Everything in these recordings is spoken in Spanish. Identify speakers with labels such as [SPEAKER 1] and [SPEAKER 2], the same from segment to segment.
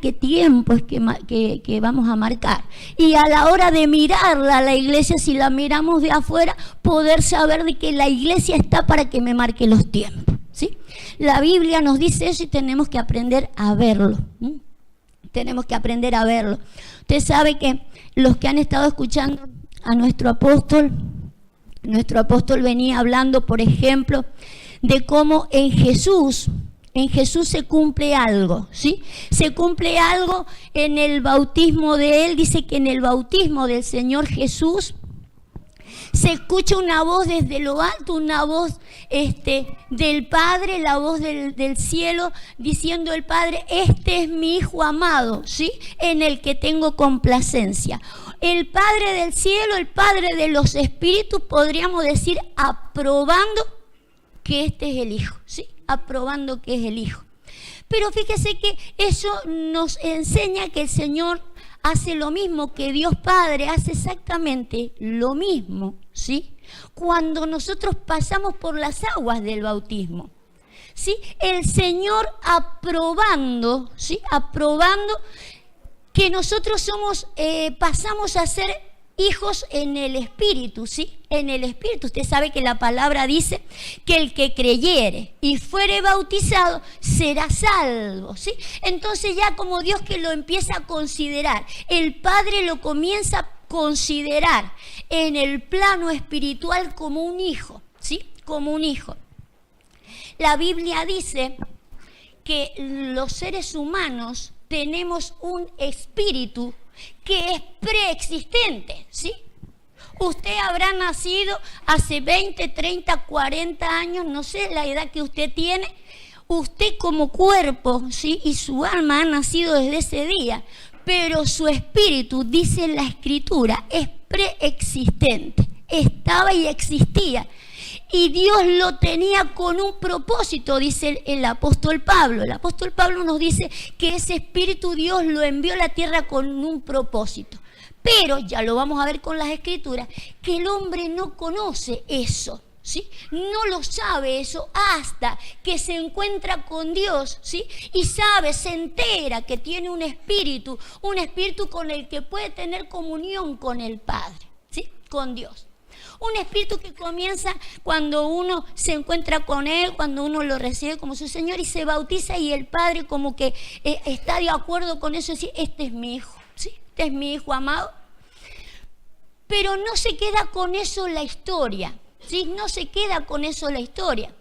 [SPEAKER 1] qué tiempo es que vamos a marcar. Y a la hora de mirarla, la iglesia, si la miramos de afuera, poder saber de que la iglesia está para que me marque los tiempos, ¿sí? La Biblia nos dice eso y tenemos que aprender a verlo. Tenemos que aprender a verlo. Usted sabe que los que han estado escuchando a nuestro apóstol venía hablando, por ejemplo, de cómo en Jesús se cumple algo, ¿sí? Se cumple algo en el bautismo de Él. Dice que en el bautismo del Señor Jesús se escucha una voz desde lo alto, una voz del Padre, la voz del cielo, diciendo el Padre: este es mi Hijo amado, ¿sí? En el que tengo complacencia. El Padre del cielo, el Padre de los espíritus, podríamos decir, aprobando que este es el Hijo, ¿sí? Aprobando que es el Hijo. Pero fíjese que eso nos enseña que el Señor hace lo mismo, que Dios Padre hace exactamente lo mismo, ¿sí? Cuando nosotros pasamos por las aguas del bautismo, ¿sí? El Señor aprobando, ¿sí? Aprobando que nosotros pasamos a ser hijos en el Espíritu, ¿sí? En el Espíritu. Usted sabe que la palabra dice que el que creyere y fuere bautizado será salvo, ¿sí? Entonces ya como Dios que lo empieza a considerar, el Padre lo comienza a considerar en el plano espiritual como un hijo, ¿sí? Como un hijo. La Biblia dice que los seres humanos tenemos un espíritu que es preexistente, ¿sí? Usted habrá nacido hace 20, 30, 40 años, no sé la edad que usted tiene. Usted como cuerpo, ¿sí? Y su alma han nacido desde ese día, pero su espíritu, dice la Escritura, es preexistente. Estaba y existía. Y Dios lo tenía con un propósito, dice el apóstol Pablo. El apóstol Pablo nos dice que ese espíritu Dios lo envió a la tierra con un propósito. Pero, ya lo vamos a ver con las Escrituras, que el hombre no conoce eso, ¿sí? No lo sabe eso hasta que se encuentra con Dios, ¿sí? Y sabe, se entera que tiene un espíritu con el que puede tener comunión con el Padre, ¿sí? Con Dios. Un espíritu que comienza cuando uno se encuentra con Él, cuando uno lo recibe como su Señor y se bautiza, y el Padre como que está de acuerdo con eso, decir: este es mi Hijo, ¿sí? Este es mi Hijo amado. Pero no se queda con eso la historia, ¿sí? No se queda con eso la historia.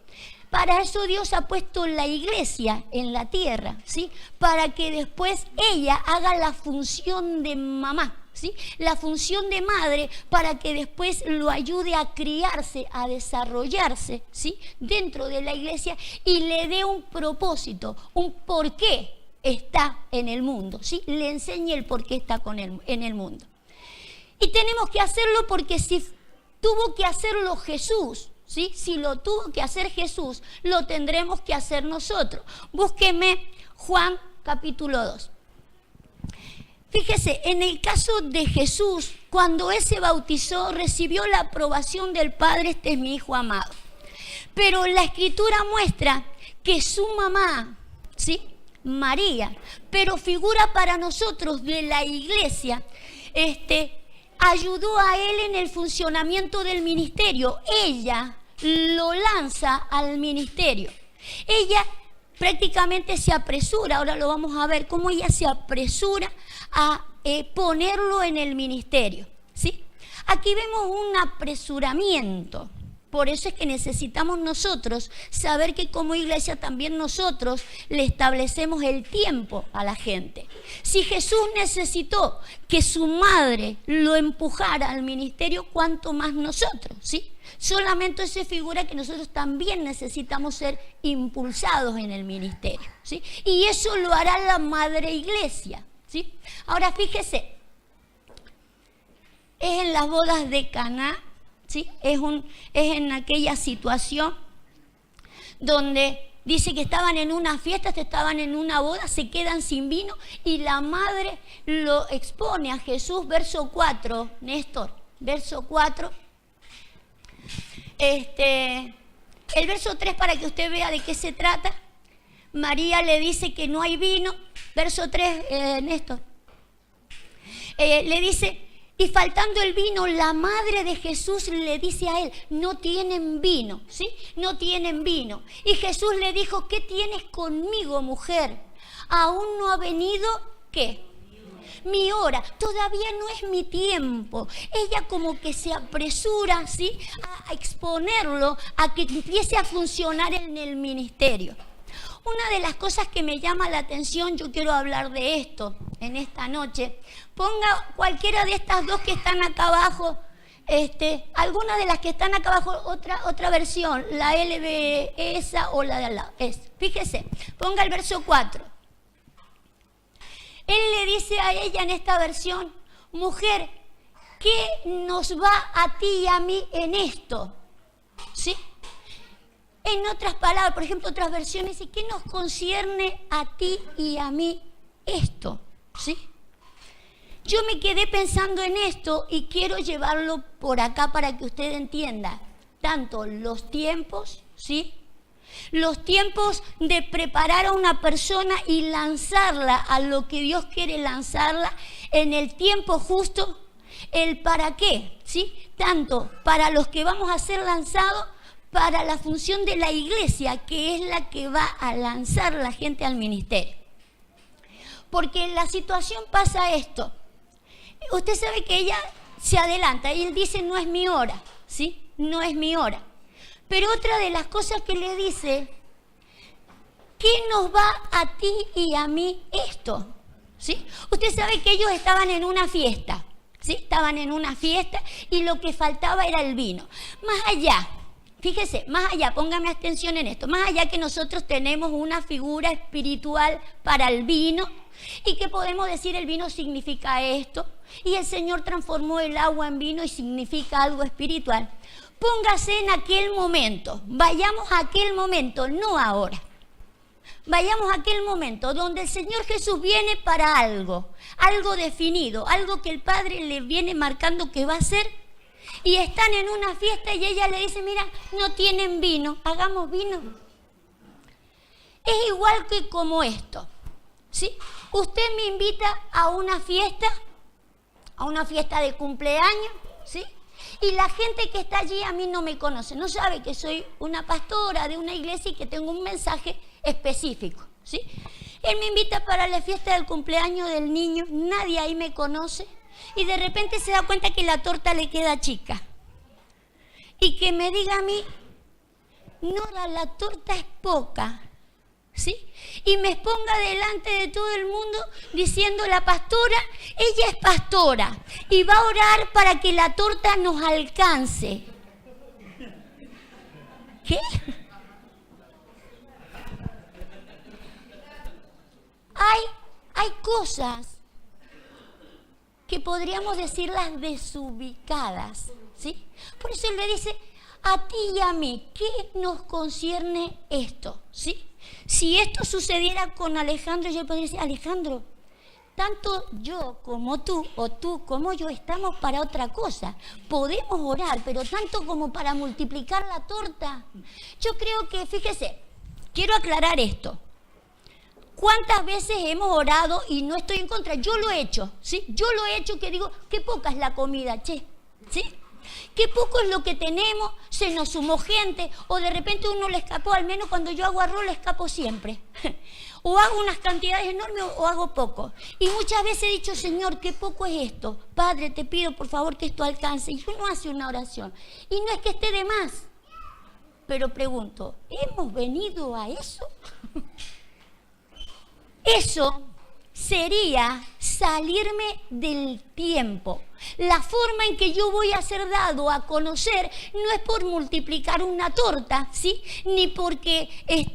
[SPEAKER 1] Para eso Dios ha puesto la iglesia en la tierra, ¿sí? Para que después ella haga la función de mamá, ¿sí? La función de madre, para que después lo ayude a criarse, a desarrollarse, ¿sí? Dentro de la iglesia, y le dé un propósito, un por qué está en el mundo, ¿sí? Le enseñe el por qué está en el mundo. Y tenemos que hacerlo porque si tuvo que hacerlo Jesús, ¿sí? Si lo tuvo que hacer Jesús, lo tendremos que hacer nosotros. Búsqueme Juan capítulo 2. Fíjese, en el caso de Jesús, cuando Él se bautizó, recibió la aprobación del Padre: este es mi Hijo amado. Pero la Escritura muestra que su mamá, ¿sí? María, pero figura para nosotros de la iglesia, ayudó a Él en el funcionamiento del ministerio. Ella lo lanza al ministerio. Ella prácticamente se apresura, ahora lo vamos a ver, cómo ella se apresura a ponerlo en el ministerio, ¿sí? Aquí vemos un apresuramiento. Por eso es que necesitamos nosotros saber que como iglesia también nosotros le establecemos el tiempo a la gente. Si Jesús necesitó que su madre lo empujara al ministerio, ¿cuánto más nosotros? ¿Sí? Solamente se figura que nosotros también necesitamos ser impulsados en el ministerio, ¿sí? Y eso lo hará la madre iglesia, ¿sí? Ahora fíjese, es en las bodas de Caná, ¿sí? Es en aquella situación donde dice que estaban en una fiesta, estaban en una boda, se quedan sin vino y la madre lo expone a Jesús. Verso 4, Néstor, verso 4. El verso 3 para que usted vea de qué se trata. María le dice que no hay vino Verso 3, Néstor. Le dice, y faltando el vino, la madre de Jesús le dice a él, no tienen vino, ¿sí? No tienen vino. Y Jesús le dijo, ¿qué tienes conmigo, mujer? Aún no ha venido, ¿qué? Mi hora, todavía no es mi tiempo. Ella como que se apresura, ¿sí?, a exponerlo, a que empiece a funcionar en el ministerio. Una de las cosas que me llama la atención, yo quiero hablar de esto en esta noche. Ponga cualquiera de estas dos que están acá abajo, alguna de las que están acá abajo, otra versión, la LB esa o la de al lado. Fíjese, ponga el verso 4. Él le dice a ella en esta versión, mujer, ¿qué nos va a ti y a mí en esto? ¿Sí? En otras palabras, por ejemplo, otras versiones, ¿qué nos concierne a ti y a mí esto? ¿Sí? Yo me quedé pensando en esto y quiero llevarlo por acá para que usted entienda tanto los tiempos, ¿sí?, los tiempos de preparar a una persona y lanzarla a lo que Dios quiere lanzarla en el tiempo justo, el para qué, ¿sí? Tanto para los que vamos a ser lanzados, para la función de la iglesia, que es la que va a lanzar la gente al ministerio. Porque en la situación pasa esto. Usted sabe que ella se adelanta y él dice, no es mi hora, ¿sí? No es mi hora. Pero otra de las cosas que le dice, ¿qué nos va a ti y a mí esto? ¿Sí? Usted sabe que ellos estaban en una fiesta, ¿sí? Estaban en una fiesta y lo que faltaba era el vino. Más allá, fíjese, más allá, póngame atención en esto, más allá que nosotros tenemos una figura espiritual para el vino y que podemos decir el vino significa esto y el Señor transformó el agua en vino y significa algo espiritual. Póngase en aquel momento, vayamos a aquel momento, no ahora. Vayamos a aquel momento donde el Señor Jesús viene para algo definido, algo que el Padre le viene marcando que va a hacer. Y están en una fiesta y ella le dice, mira, no tienen vino, hagamos vino. Es igual que como esto, ¿sí? Usted me invita a una fiesta de cumpleaños, ¿sí? Y la gente que está allí a mí no me conoce, no sabe que soy una pastora de una iglesia y que tengo un mensaje específico, ¿sí? Él me invita para la fiesta del cumpleaños del niño, nadie ahí me conoce y de repente se da cuenta que la torta le queda chica. Y que me diga a mí, Nora, la torta es poca, ¿sí? Y me exponga delante de todo el mundo diciendo, la pastora, ella es pastora y va a orar para que la torta nos alcance. ¿Qué? Hay cosas que podríamos decirlas desubicadas, ¿sí? Por eso él le dice, a ti y a mí, ¿qué nos concierne esto? ¿Sí? Si esto sucediera con Alejandro, yo podría decir, Alejandro, tanto yo como tú, o tú como yo, estamos para otra cosa. Podemos orar, pero tanto como para multiplicar la torta. Yo creo que, fíjese, quiero aclarar esto. ¿Cuántas veces hemos orado y no estoy en contra? Yo lo he hecho, ¿sí? Yo lo he hecho que digo, qué poca es la comida, che, ¿sí? Qué poco es lo que tenemos, se nos sumó gente, o de repente uno le escapó, al menos cuando yo hago arroz le escapo siempre. O hago unas cantidades enormes o hago poco. Y muchas veces he dicho, Señor, qué poco es esto. Padre, te pido por favor que esto alcance. Y uno hace una oración. Y no es que esté de más. Pero pregunto, ¿hemos venido a eso? Eso sería salirme del tiempo. La forma en que yo voy a ser dado a conocer no es por multiplicar una torta, ¿sí? Ni porque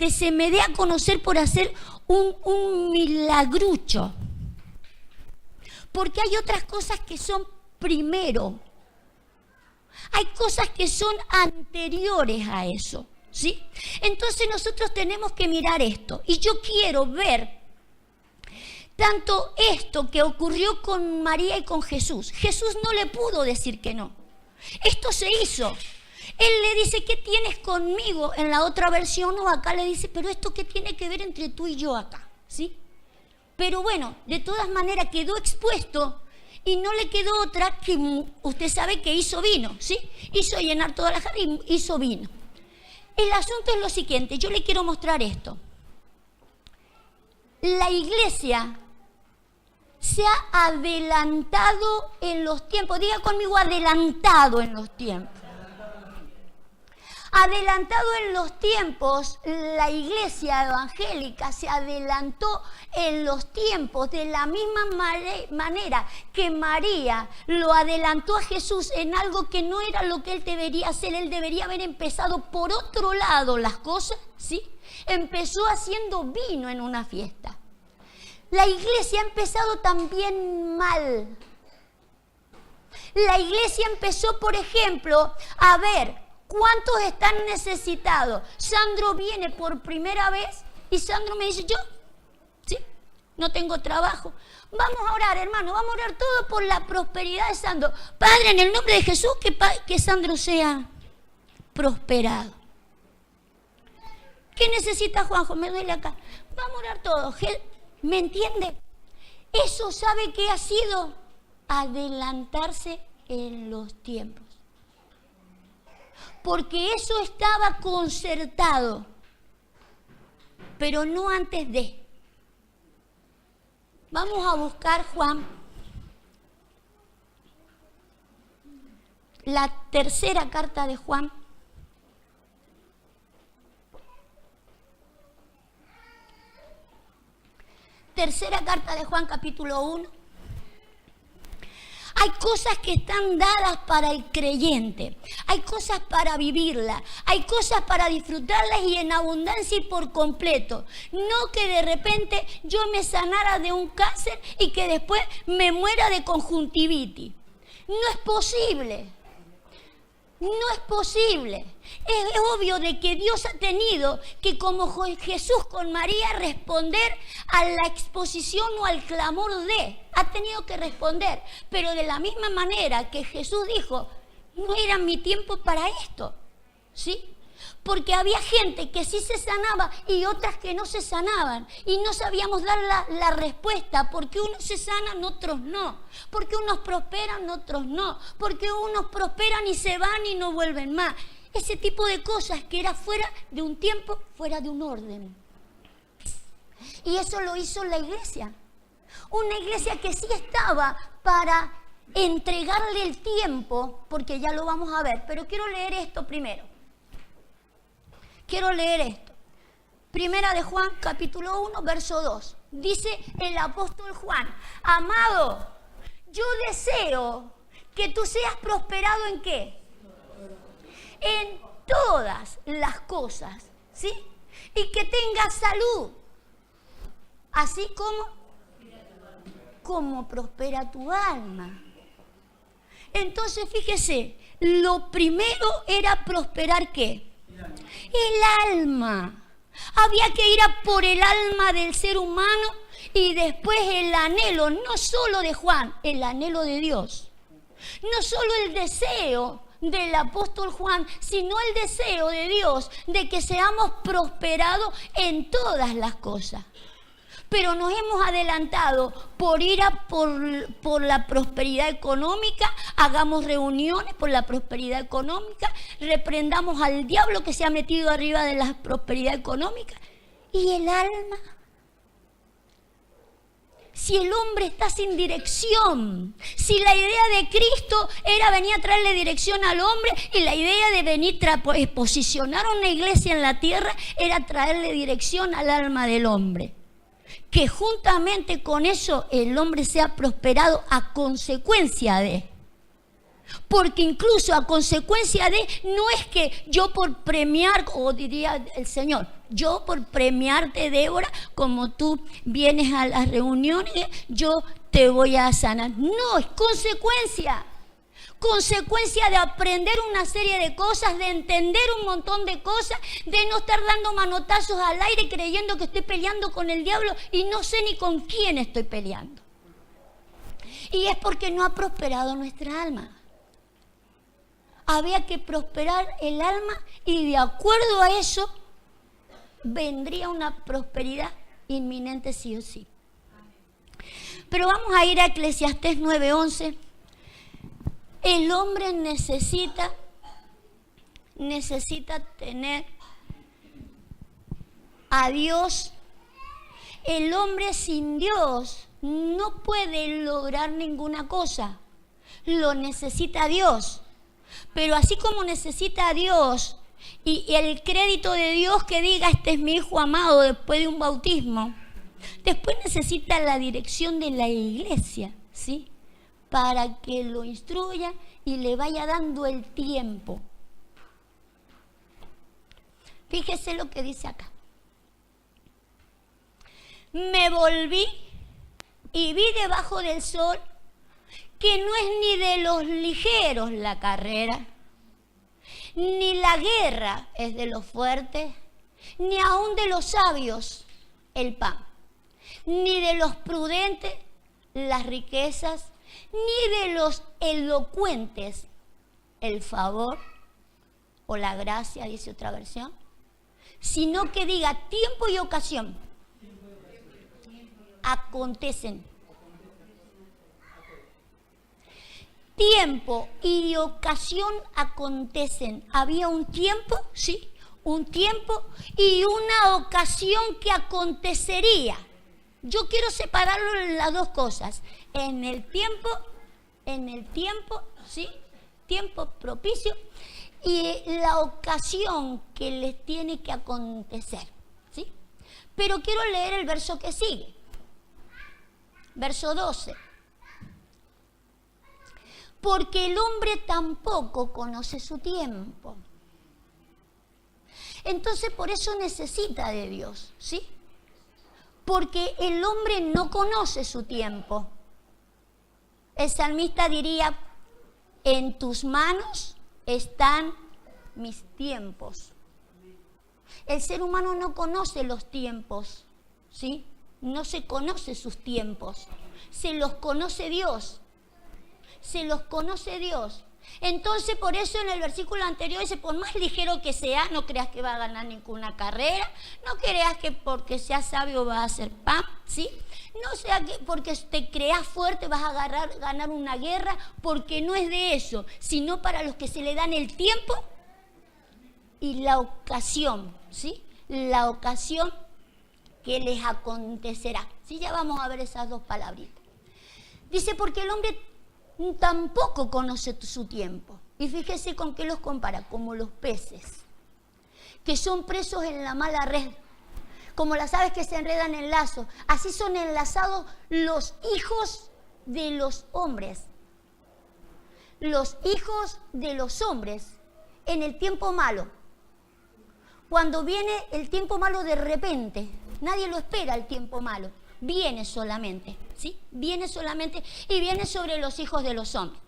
[SPEAKER 1] se me dé a conocer por hacer un milagrucho. Porque hay otras cosas que son primero. Hay cosas que son anteriores a eso, ¿sí? Entonces nosotros tenemos que mirar esto. Y yo quiero ver tanto esto que ocurrió con María y con Jesús. Jesús no le pudo decir que no. Esto se hizo. Él le dice, ¿qué tienes conmigo? En la otra versión, o acá le dice, pero ¿esto qué tiene que ver entre tú y yo acá? ¿Sí? Pero bueno, de todas maneras quedó expuesto y no le quedó otra que, usted sabe que hizo vino, ¿sí? Hizo llenar toda la jarra y hizo vino. El asunto es lo siguiente, yo le quiero mostrar esto. La iglesia se ha adelantado en los tiempos. Diga conmigo, adelantado en los tiempos. Adelantado en los tiempos, la iglesia evangélica se adelantó en los tiempos de la misma manera que María lo adelantó a Jesús en algo que no era lo que él debería hacer. Él debería haber empezado por otro lado las cosas, ¿sí? Empezó haciendo vino en una fiesta. La iglesia ha empezado también mal. La iglesia empezó, por ejemplo, a ver ¿cuántos están necesitados? Sandro viene por primera vez y Sandro me dice, yo, sí, no tengo trabajo. Vamos a orar, hermano, vamos a orar todo por la prosperidad de Sandro. Padre, en el nombre de Jesús, que Sandro sea prosperado. ¿Qué necesita Juanjo? Me duele acá. Vamos a orar todo. ¿Me entiende? Eso sabe que ha sido adelantarse en los tiempos. Porque eso estaba concertado, pero no antes de. Vamos a buscar, Juan, la tercera carta de Juan. Tercera carta de Juan, capítulo 1. Hay cosas que están dadas para el creyente, hay cosas para vivirlas, hay cosas para disfrutarlas y en abundancia y por completo. No que de repente yo me sanara de un cáncer y que después me muera de conjuntivitis. No es posible. No es posible. Es obvio de que Dios ha tenido que, como Jesús con María, responder a la exposición o al clamor de. Ha tenido que responder. Pero de la misma manera que Jesús dijo, no era mi tiempo para esto. ¿Sí? Porque había gente que sí se sanaba y otras que no se sanaban. Y no sabíamos dar la respuesta. Porque unos se sanan, otros no. Porque unos prosperan, otros no. Porque unos prosperan y se van y no vuelven más. Ese tipo de cosas que era fuera de un tiempo, fuera de un orden. Y eso lo hizo la iglesia. Una iglesia que sí estaba para entregarle el tiempo, porque ya lo vamos a ver. Pero quiero leer esto primero. Quiero leer esto. Primera de Juan, capítulo 1, verso 2. Dice el apóstol Juan, amado, yo deseo que tú seas prosperado ¿en qué? En todas las cosas, ¿sí? Y que tengas salud, así como prospera tu alma. Entonces, fíjese, lo primero era prosperar ¿qué? El alma. Había que ir a por el alma del ser humano y después el anhelo, no solo de Juan, el anhelo de Dios. No solo el deseo del apóstol Juan, sino el deseo de Dios de que seamos prosperados en todas las cosas. Pero nos hemos adelantado por ir a por la prosperidad económica, hagamos reuniones por la prosperidad económica, reprendamos al diablo que se ha metido arriba de la prosperidad económica. ¿Y el alma? Si el hombre está sin dirección, si la idea de Cristo era venir a traerle dirección al hombre y la idea de venir posicionar una iglesia en la tierra era traerle dirección al alma del hombre. Que juntamente con eso el hombre sea prosperado a consecuencia de. Porque incluso a consecuencia de, no es que yo por premiar, o diría el Señor, yo por premiarte, Débora, como tú vienes a las reuniones, yo te voy a sanar. No, es consecuencia. Consecuencia de aprender una serie de cosas, de entender un montón de cosas, de no estar dando manotazos al aire creyendo que estoy peleando con el diablo y no sé ni con quién estoy peleando. Y es porque no ha prosperado nuestra alma. Había que prosperar el alma y de acuerdo a eso vendría una prosperidad inminente sí o sí. Pero vamos a ir a Eclesiastés 9:11. El hombre necesita tener a Dios. El hombre sin Dios no puede lograr ninguna cosa. Lo necesita a Dios. Pero así como necesita a Dios y el crédito de Dios que diga este es mi hijo amado después de un bautismo, después necesita la dirección de la iglesia, ¿sí? Para que lo instruya y le vaya dando el tiempo. Fíjese lo que dice acá. Me volví y vi debajo del sol que no es ni de los ligeros la carrera, ni la guerra es de los fuertes, ni aun de los sabios el pan, ni de los prudentes las riquezas, ni de los elocuentes el favor o la gracia, dice otra versión, sino que diga tiempo y ocasión acontecen. Tiempo y ocasión acontecen. Había un tiempo, sí, un tiempo y una ocasión que acontecería. Yo quiero separarlo en las dos cosas. En el tiempo, sí, tiempo propicio y la ocasión que les tiene que acontecer, ¿sí? Pero quiero leer el verso que sigue. Verso 12. Porque el hombre tampoco conoce su tiempo. Entonces por eso necesita de Dios, ¿sí? Porque el hombre no conoce su tiempo. El salmista diría, en tus manos están mis tiempos. El ser humano no conoce los tiempos, ¿sí? No se conoce sus tiempos. Se los conoce Dios. Se los conoce Dios. Entonces, por eso en el versículo anterior dice, por más ligero que sea, no creas que va a ganar ninguna carrera, no creas que porque seas sabio vas a hacer pan, ¿sí? No sea que porque te creas fuerte vas a ganar una guerra, porque no es de eso, sino para los que se le dan el tiempo y la ocasión, ¿sí? La ocasión que les acontecerá. Sí, ya vamos a ver esas dos palabritas. Dice, porque el hombre tampoco conoce su tiempo. Y fíjese con qué los compara, como los peces, que son presos en la mala red, como las aves que se enredan en lazo. Así son enlazados los hijos de los hombres. Los hijos de los hombres en el tiempo malo. Cuando viene el tiempo malo de repente, nadie lo espera el tiempo malo. Viene solamente, ¿sí? Viene solamente y viene sobre los hijos de los hombres.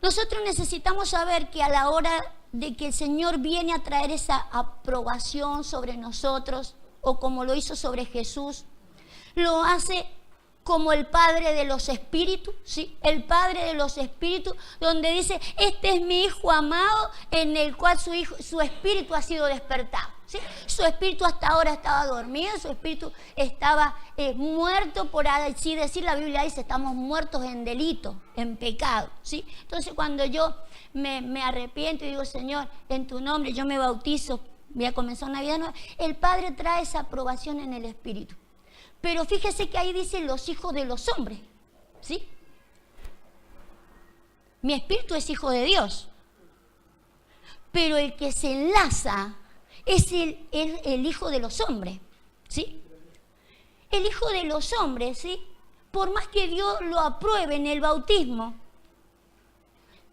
[SPEAKER 1] Nosotros necesitamos saber que a la hora de que el Señor viene a traer esa aprobación sobre nosotros, o como lo hizo sobre Jesús, lo hace como el Padre de los Espíritus, ¿sí? El Padre de los Espíritus, donde dice, este es mi Hijo amado, en el cual su espíritu ha sido despertado, ¿sí? Su espíritu hasta ahora estaba dormido, su espíritu estaba muerto, por así decir. La Biblia dice, estamos muertos en delito, en pecado, ¿sí? Entonces cuando yo me arrepiento y digo, Señor, en tu nombre yo me bautizo, voy a comenzar una vida nueva, el Padre trae esa aprobación en el espíritu. Pero fíjese que ahí dice los hijos de los hombres, ¿sí? Mi espíritu es hijo de Dios. Pero el que se enlaza es el hijo de los hombres, ¿sí? El hijo de los hombres, ¿sí? Por más que Dios lo apruebe en el bautismo,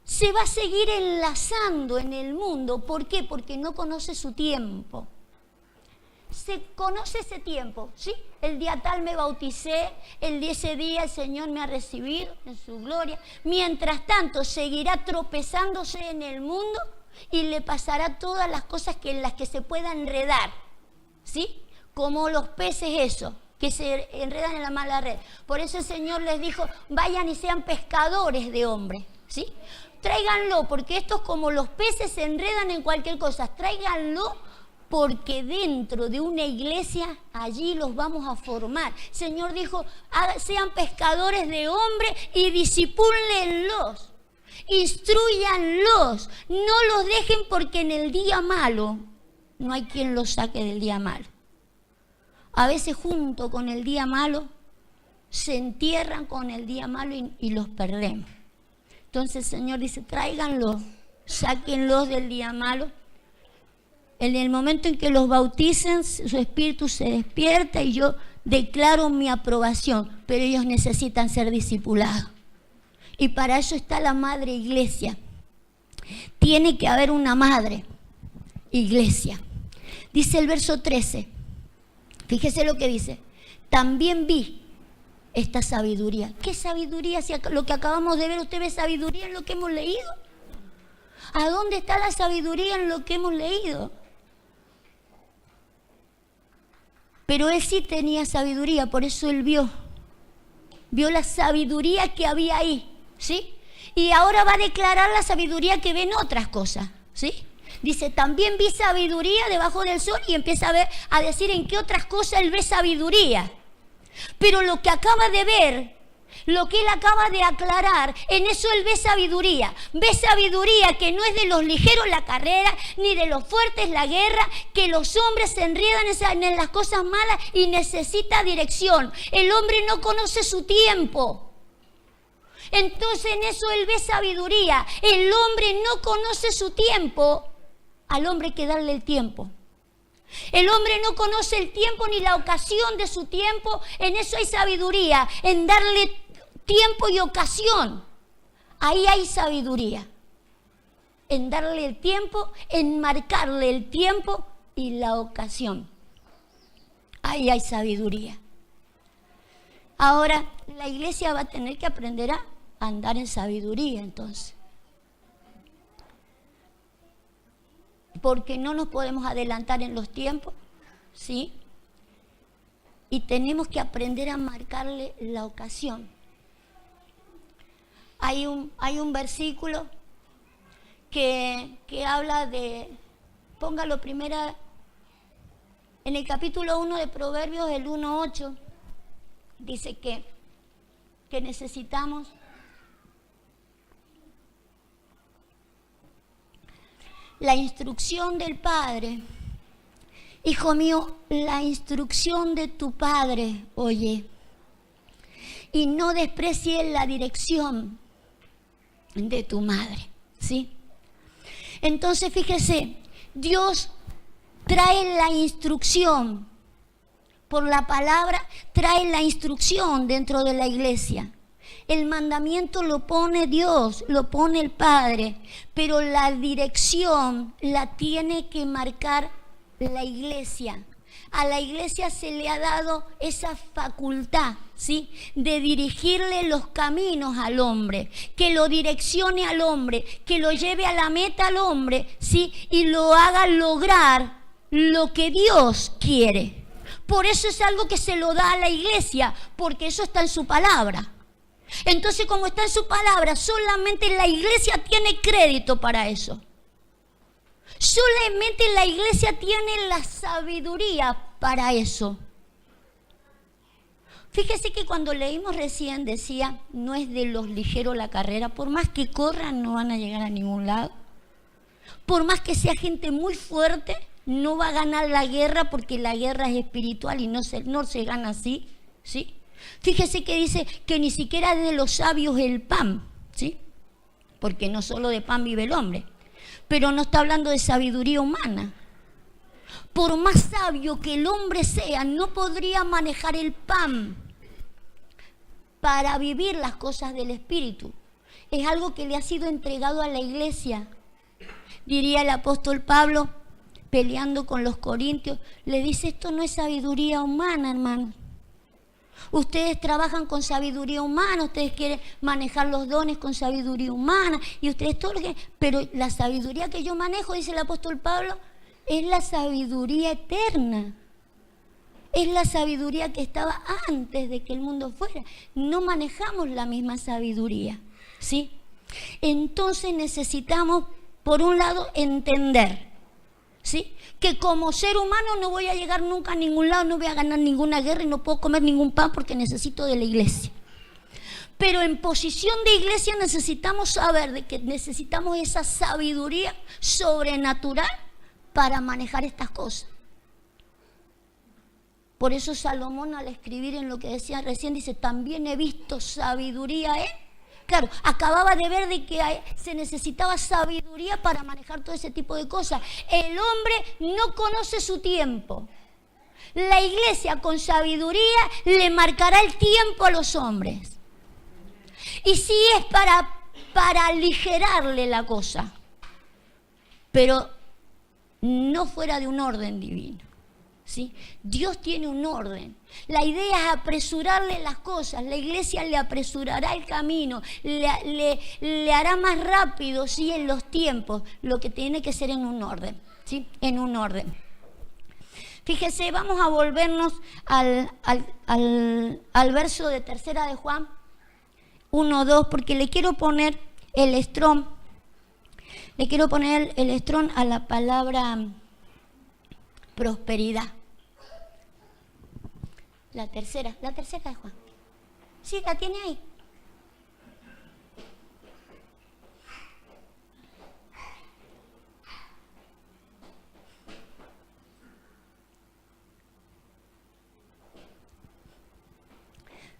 [SPEAKER 1] se va a seguir enlazando en el mundo. ¿Por qué? Porque no conoce su tiempo. Se conoce ese tiempo, ¿sí? El día tal me bauticé, ese día el Señor me ha recibido en su gloria. Mientras tanto, seguirá tropezándose en el mundo y le pasará todas las cosas en las que se pueda enredar, ¿sí? Como los peces eso, que se enredan en la mala red. Por eso el Señor les dijo, vayan y sean pescadores de hombres, ¿sí? Tráiganlo, porque estos como los peces se enredan en cualquier cosa, tráiganlo porque dentro de una iglesia allí los vamos a formar. El Señor dijo, sean pescadores de hombres y discipúlenlos, instruyanlos, no los dejen porque en el día malo no hay quien los saque del día malo. A veces junto con el día malo se entierran con el día malo y los perdemos. Entonces el Señor dice, tráiganlos, sáquenlos del día malo. En el momento en que los bauticen, su espíritu se despierta y yo declaro mi aprobación, pero ellos necesitan ser discipulados. Y para eso está la madre iglesia. Tiene que haber una madre iglesia. Dice el verso 13, fíjese lo que dice, también vi esta sabiduría. ¿Qué sabiduría? Si lo que acabamos de ver, ¿usted ve sabiduría en lo que hemos leído? ¿A dónde está la sabiduría en lo que hemos leído? Pero él sí tenía sabiduría, por eso él vio la sabiduría que había ahí, ¿sí? Y ahora va a declarar la sabiduría que ve en otras cosas, ¿sí? Dice, también vi sabiduría debajo del sol, y empieza a decir en qué otras cosas él ve sabiduría. Pero lo que acaba de ver, lo que él acaba de aclarar, en eso él ve sabiduría. Ve sabiduría que no es de los ligeros la carrera, ni de los fuertes la guerra, que los hombres se enredan en las cosas malas y necesita dirección. El hombre no conoce su tiempo. Entonces en eso él ve sabiduría. El hombre no conoce su tiempo. Al hombre hay que darle el tiempo. El hombre no conoce el tiempo ni la ocasión de su tiempo. En eso hay sabiduría, en darle tiempo y ocasión. Ahí hay sabiduría. En darle el tiempo, en marcarle el tiempo y la ocasión. Ahí hay sabiduría. Ahora, la iglesia va a tener que aprender a andar en sabiduría entonces. Porque no nos podemos adelantar en los tiempos, ¿sí? Y tenemos que aprender a marcarle la ocasión. Hay un versículo que habla de, póngalo primero, en el capítulo 1 de Proverbios, el 1:8, dice que necesitamos la instrucción del Padre. Hijo mío, la instrucción de tu Padre, oye, y no desprecies la dirección de tu madre, ¿sí? Entonces, fíjese, Dios trae la instrucción, por la palabra, trae la instrucción dentro de la iglesia. El mandamiento lo pone Dios, lo pone el Padre, pero la dirección la tiene que marcar la iglesia. A la iglesia se le ha dado esa facultad, ¿sí?, de dirigirle los caminos al hombre, que lo direccione al hombre, que lo lleve a la meta al hombre, ¿sí?, y lo haga lograr lo que Dios quiere. Por eso es algo que se lo da a la iglesia, porque eso está en su palabra. Entonces, como está en su palabra, solamente la iglesia tiene crédito para eso. Solamente la iglesia tiene la sabiduría para eso. Fíjese que cuando leímos recién decía, no es de los ligeros la carrera, por más que corran no van a llegar a ningún lado. Por más que sea gente muy fuerte, no va a ganar la guerra, porque la guerra es espiritual y no se gana así, ¿sí? Fíjese que dice que ni siquiera de los sabios el pan, ¿sí? Porque no solo de pan vive el hombre. Pero no está hablando de sabiduría humana. Por más sabio que el hombre sea, no podría manejar el pan para vivir las cosas del espíritu. Es algo que le ha sido entregado a la iglesia. Diría el apóstol Pablo, peleando con los corintios, le dice, esto no es sabiduría humana, hermano. Ustedes trabajan con sabiduría humana, ustedes quieren manejar los dones con sabiduría humana, y ustedes todo lo que... Pero la sabiduría que yo manejo, dice el apóstol Pablo, es la sabiduría eterna. Es la sabiduría que estaba antes de que el mundo fuera. No manejamos la misma sabiduría, ¿sí? Entonces necesitamos, por un lado, entender, ¿sí? Que como ser humano no voy a llegar nunca a ningún lado, no voy a ganar ninguna guerra y no puedo comer ningún pan porque necesito de la iglesia. Pero en posición de iglesia necesitamos saber de que necesitamos esa sabiduría sobrenatural para manejar estas cosas. Por eso Salomón, al escribir en lo que decía recién, dice, también he visto sabiduría, Claro, acababa de ver de que se necesitaba sabiduría para manejar todo ese tipo de cosas. El hombre no conoce su tiempo. La iglesia con sabiduría le marcará el tiempo a los hombres. Y sí es para aligerarle la cosa, pero no fuera de un orden divino, ¿sí? Dios tiene un orden. La idea es apresurarle las cosas. La iglesia le apresurará el camino, le hará más rápido, ¿sí? En los tiempos, lo que tiene que ser en un orden, ¿sí? En un orden. Fíjese, vamos a volvernos al verso de 3 de Juan 1:2, porque le quiero poner el estrón. Le quiero poner el estrón a la palabra prosperidad. La tercera de Juan. Sí, la tiene ahí.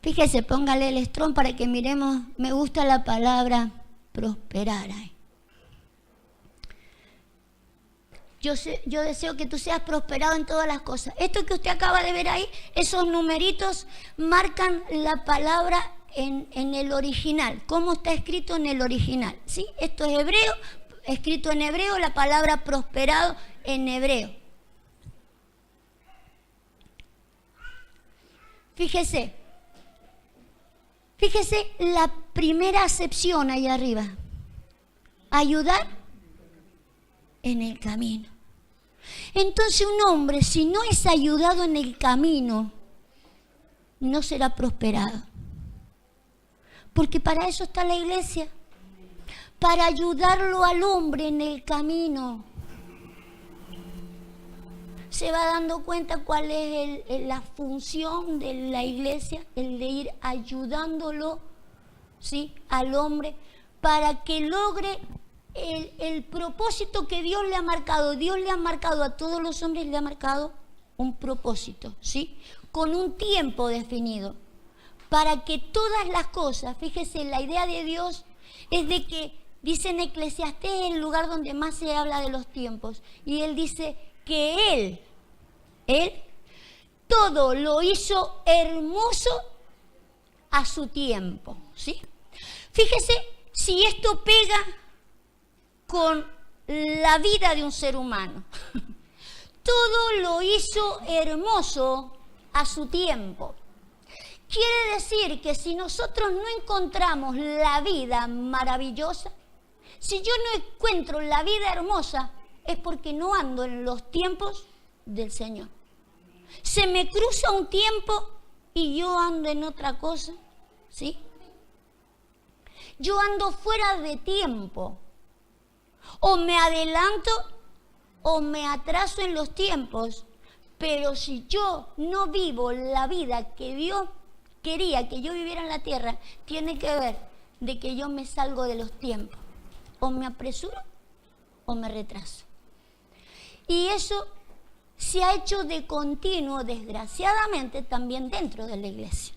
[SPEAKER 1] Fíjese, póngale el estrón para que miremos. Me gusta la palabra prosperar ahí. Yo deseo que tú seas prosperado en todas las cosas. Esto que usted acaba de ver ahí, esos numeritos marcan la palabra en el original. ¿Cómo está escrito en el original? ¿Sí? Esto es hebreo, escrito en hebreo, la palabra prosperado en hebreo. Fíjese la primera acepción ahí arriba. Ayudar en el camino. Entonces un hombre, si no es ayudado en el camino, no será prosperado. Porque para eso está la iglesia, para ayudarlo al hombre en el camino. Se va dando cuenta cuál es la función de la iglesia, el de ir ayudándolo, ¿sí? Al hombre para que logre el propósito que Dios le ha marcado. Dios le ha marcado a todos los hombres, le ha marcado un propósito, ¿sí? Con un tiempo definido, para que todas las cosas, fíjese, la idea de Dios es de que, dice en Eclesiastés, es el lugar donde más se habla de los tiempos, y Él dice que Él todo lo hizo hermoso a su tiempo, ¿sí? Fíjese si esto pega con la vida de un ser humano. Todo lo hizo hermoso a su tiempo. Quiere decir que si nosotros no encontramos la vida maravillosa, si yo no encuentro la vida hermosa, es porque no ando en los tiempos del Señor. Se me cruza un tiempo y yo ando en otra cosa, ¿sí? Yo ando fuera de tiempo. O me adelanto o me atraso en los tiempos. Pero si yo no vivo la vida que Dios quería que yo viviera en la tierra, tiene que ver de que yo me salgo de los tiempos. O me apresuro o me retraso. Y eso se ha hecho de continuo, desgraciadamente, también dentro de la iglesia.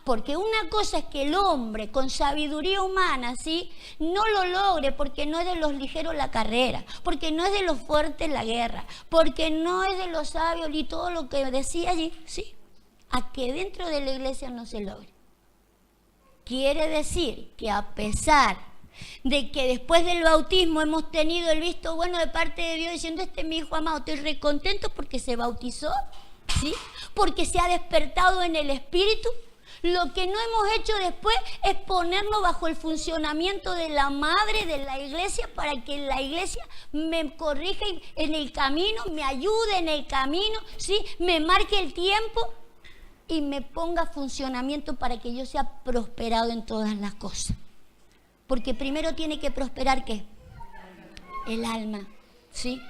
[SPEAKER 1] Porque una cosa es que el hombre con sabiduría humana, ¿sí?, no lo logre, porque no es de los ligeros la carrera, porque no es de los fuertes la guerra, porque no es de los sabios y todo lo que decía allí, ¿sí?, a que dentro de la iglesia no se logre. Quiere decir que a pesar de que después del bautismo hemos tenido el visto bueno de parte de Dios diciendo, este es mi hijo amado, estoy recontento porque se bautizó, ¿sí?, porque se ha despertado en el Espíritu. Lo que no hemos hecho después es ponernos bajo el funcionamiento de la madre de la iglesia para que la iglesia me corrija en el camino, me ayude en el camino, ¿sí?, me marque el tiempo y me ponga funcionamiento para que yo sea prosperado en todas las cosas. Porque primero tiene que prosperar, ¿qué? El alma, ¿sí?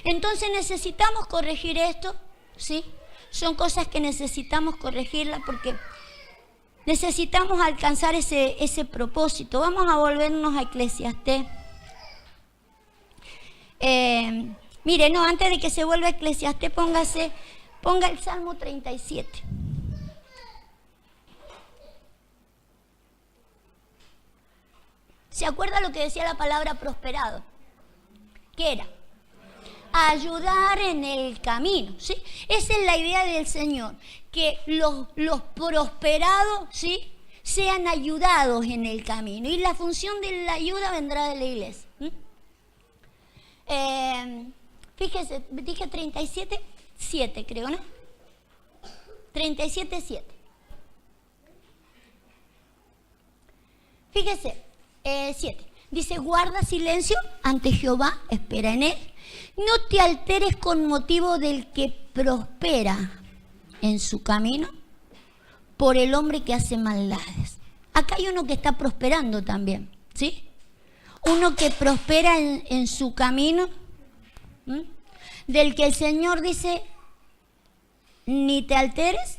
[SPEAKER 1] Entonces necesitamos corregir esto, ¿sí? Son cosas que necesitamos corregirlas porque necesitamos alcanzar ese propósito. Vamos a volvernos a Eclesiastés. Mire, no, antes de que se vuelva a Eclesiastés, ponga el Salmo 37. ¿Se acuerda lo que decía la palabra prosperado? ¿Qué era? Ayudar en el camino, ¿sí? Esa es la idea del Señor, que los prosperados, ¿sí?, sean ayudados en el camino. Y la función de la ayuda vendrá de la iglesia. Fíjese, dije 37:7, creo, ¿no? 37:7. Fíjese, 7. Dice, guarda silencio ante Jehová, espera en él. No te alteres con motivo del que prospera en su camino por el hombre que hace maldades. Acá hay uno que está prosperando también, ¿sí? Uno que prospera en su camino, del que el Señor dice, ni te alteres,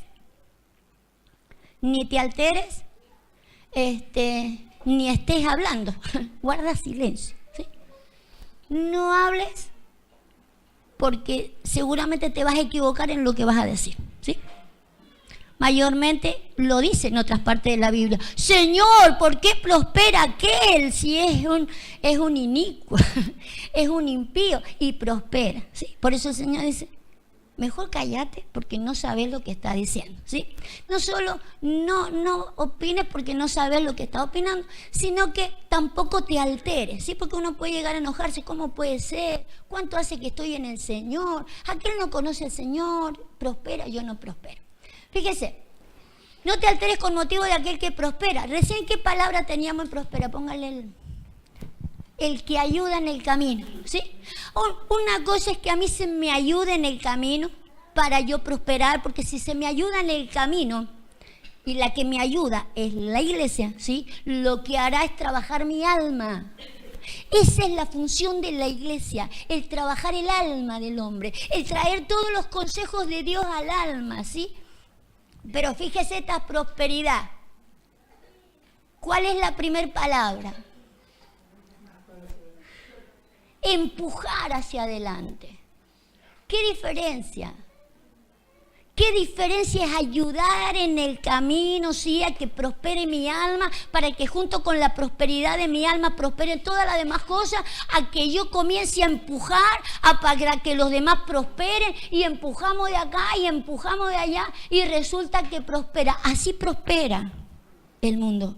[SPEAKER 1] ni estés hablando, guarda silencio, ¿sí? No hables porque seguramente te vas a equivocar en lo que vas a decir, ¿sí? Mayormente lo dice en otras partes de la Biblia. Señor, ¿por qué prospera aquel si es un inicuo, es un impío y prospera? ¿Sí? Por eso el Señor dice, mejor cállate porque no sabes lo que está diciendo, ¿sí? No solo no opines porque no sabes lo que está opinando, sino que tampoco te alteres, ¿sí? Porque uno puede llegar a enojarse, ¿cómo puede ser? ¿Cuánto hace que estoy en el Señor? Aquel no conoce al Señor, prospera, yo no prospero. Fíjese, no te alteres con motivo de aquel que prospera. Recién, ¿qué palabra teníamos en prospera? Póngale el que ayuda en el camino, ¿sí? Una cosa es que a mí se me ayude en el camino para yo prosperar, porque si se me ayuda en el camino y la que me ayuda es la iglesia, ¿sí?, lo que hará es trabajar mi alma. Esa es la función de la iglesia, el trabajar el alma del hombre, el traer todos los consejos de Dios al alma, ¿sí? Pero fíjese esta prosperidad. ¿Cuál es la primera palabra? Empujar hacia adelante. ¿Qué diferencia? ¿Qué diferencia es ayudar en el camino, sí, a que prospere mi alma, para que junto con la prosperidad de mi alma prosperen todas las demás cosas, a que yo comience a empujar para que los demás prosperen, y empujamos de acá y empujamos de allá y resulta que prospera? Así prospera el mundo.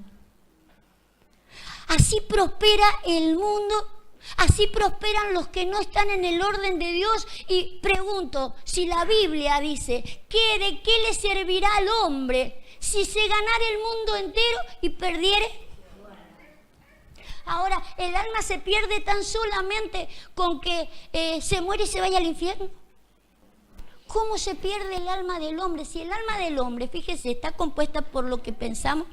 [SPEAKER 1] Así prospera el mundo. Así prosperan los que no están en el orden de Dios. Y pregunto, si la Biblia dice que de qué le servirá al hombre si se ganara el mundo entero y perdiere. Ahora, ¿el alma se pierde tan solamente con que se muere y se vaya al infierno? ¿Cómo se pierde el alma del hombre? Si el alma del hombre, fíjese, está compuesta por lo que pensamos,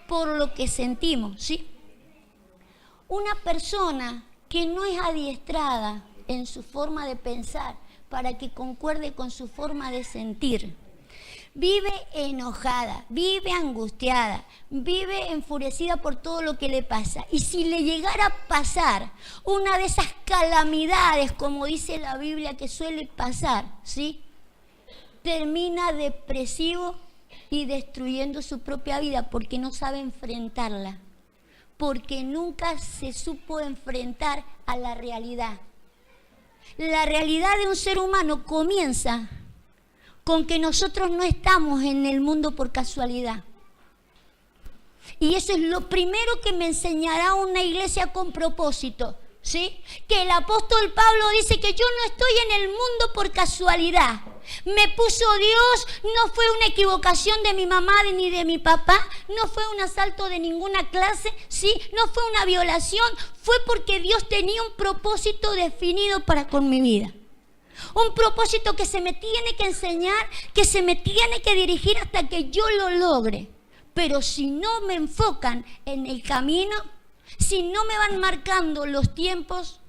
[SPEAKER 1] por lo que sentimos, ¿sí? Una persona que no es adiestrada en su forma de pensar para que concuerde con su forma de sentir, vive enojada, vive angustiada, vive enfurecida por todo lo que le pasa. Y si le llegara a pasar una de esas calamidades, como dice la Biblia que suele pasar, ¿sí?, termina depresivo y destruyendo su propia vida porque no sabe enfrentarla, porque nunca se supo enfrentar a la realidad. La realidad de un ser humano comienza con que nosotros no estamos en el mundo por casualidad. Y eso es lo primero que me enseñará una iglesia con propósito, ¿sí? Que el apóstol Pablo dice que yo no estoy en el mundo por casualidad. Me puso Dios, no fue una equivocación de mi mamá ni de mi papá, no fue un asalto de ninguna clase, ¿sí? No fue una violación, fue porque Dios tenía un propósito definido para con mi vida. Un propósito que se me tiene que enseñar, que se me tiene que dirigir hasta que yo lo logre. Pero si no me enfocan en el camino, si no me van marcando los tiempos,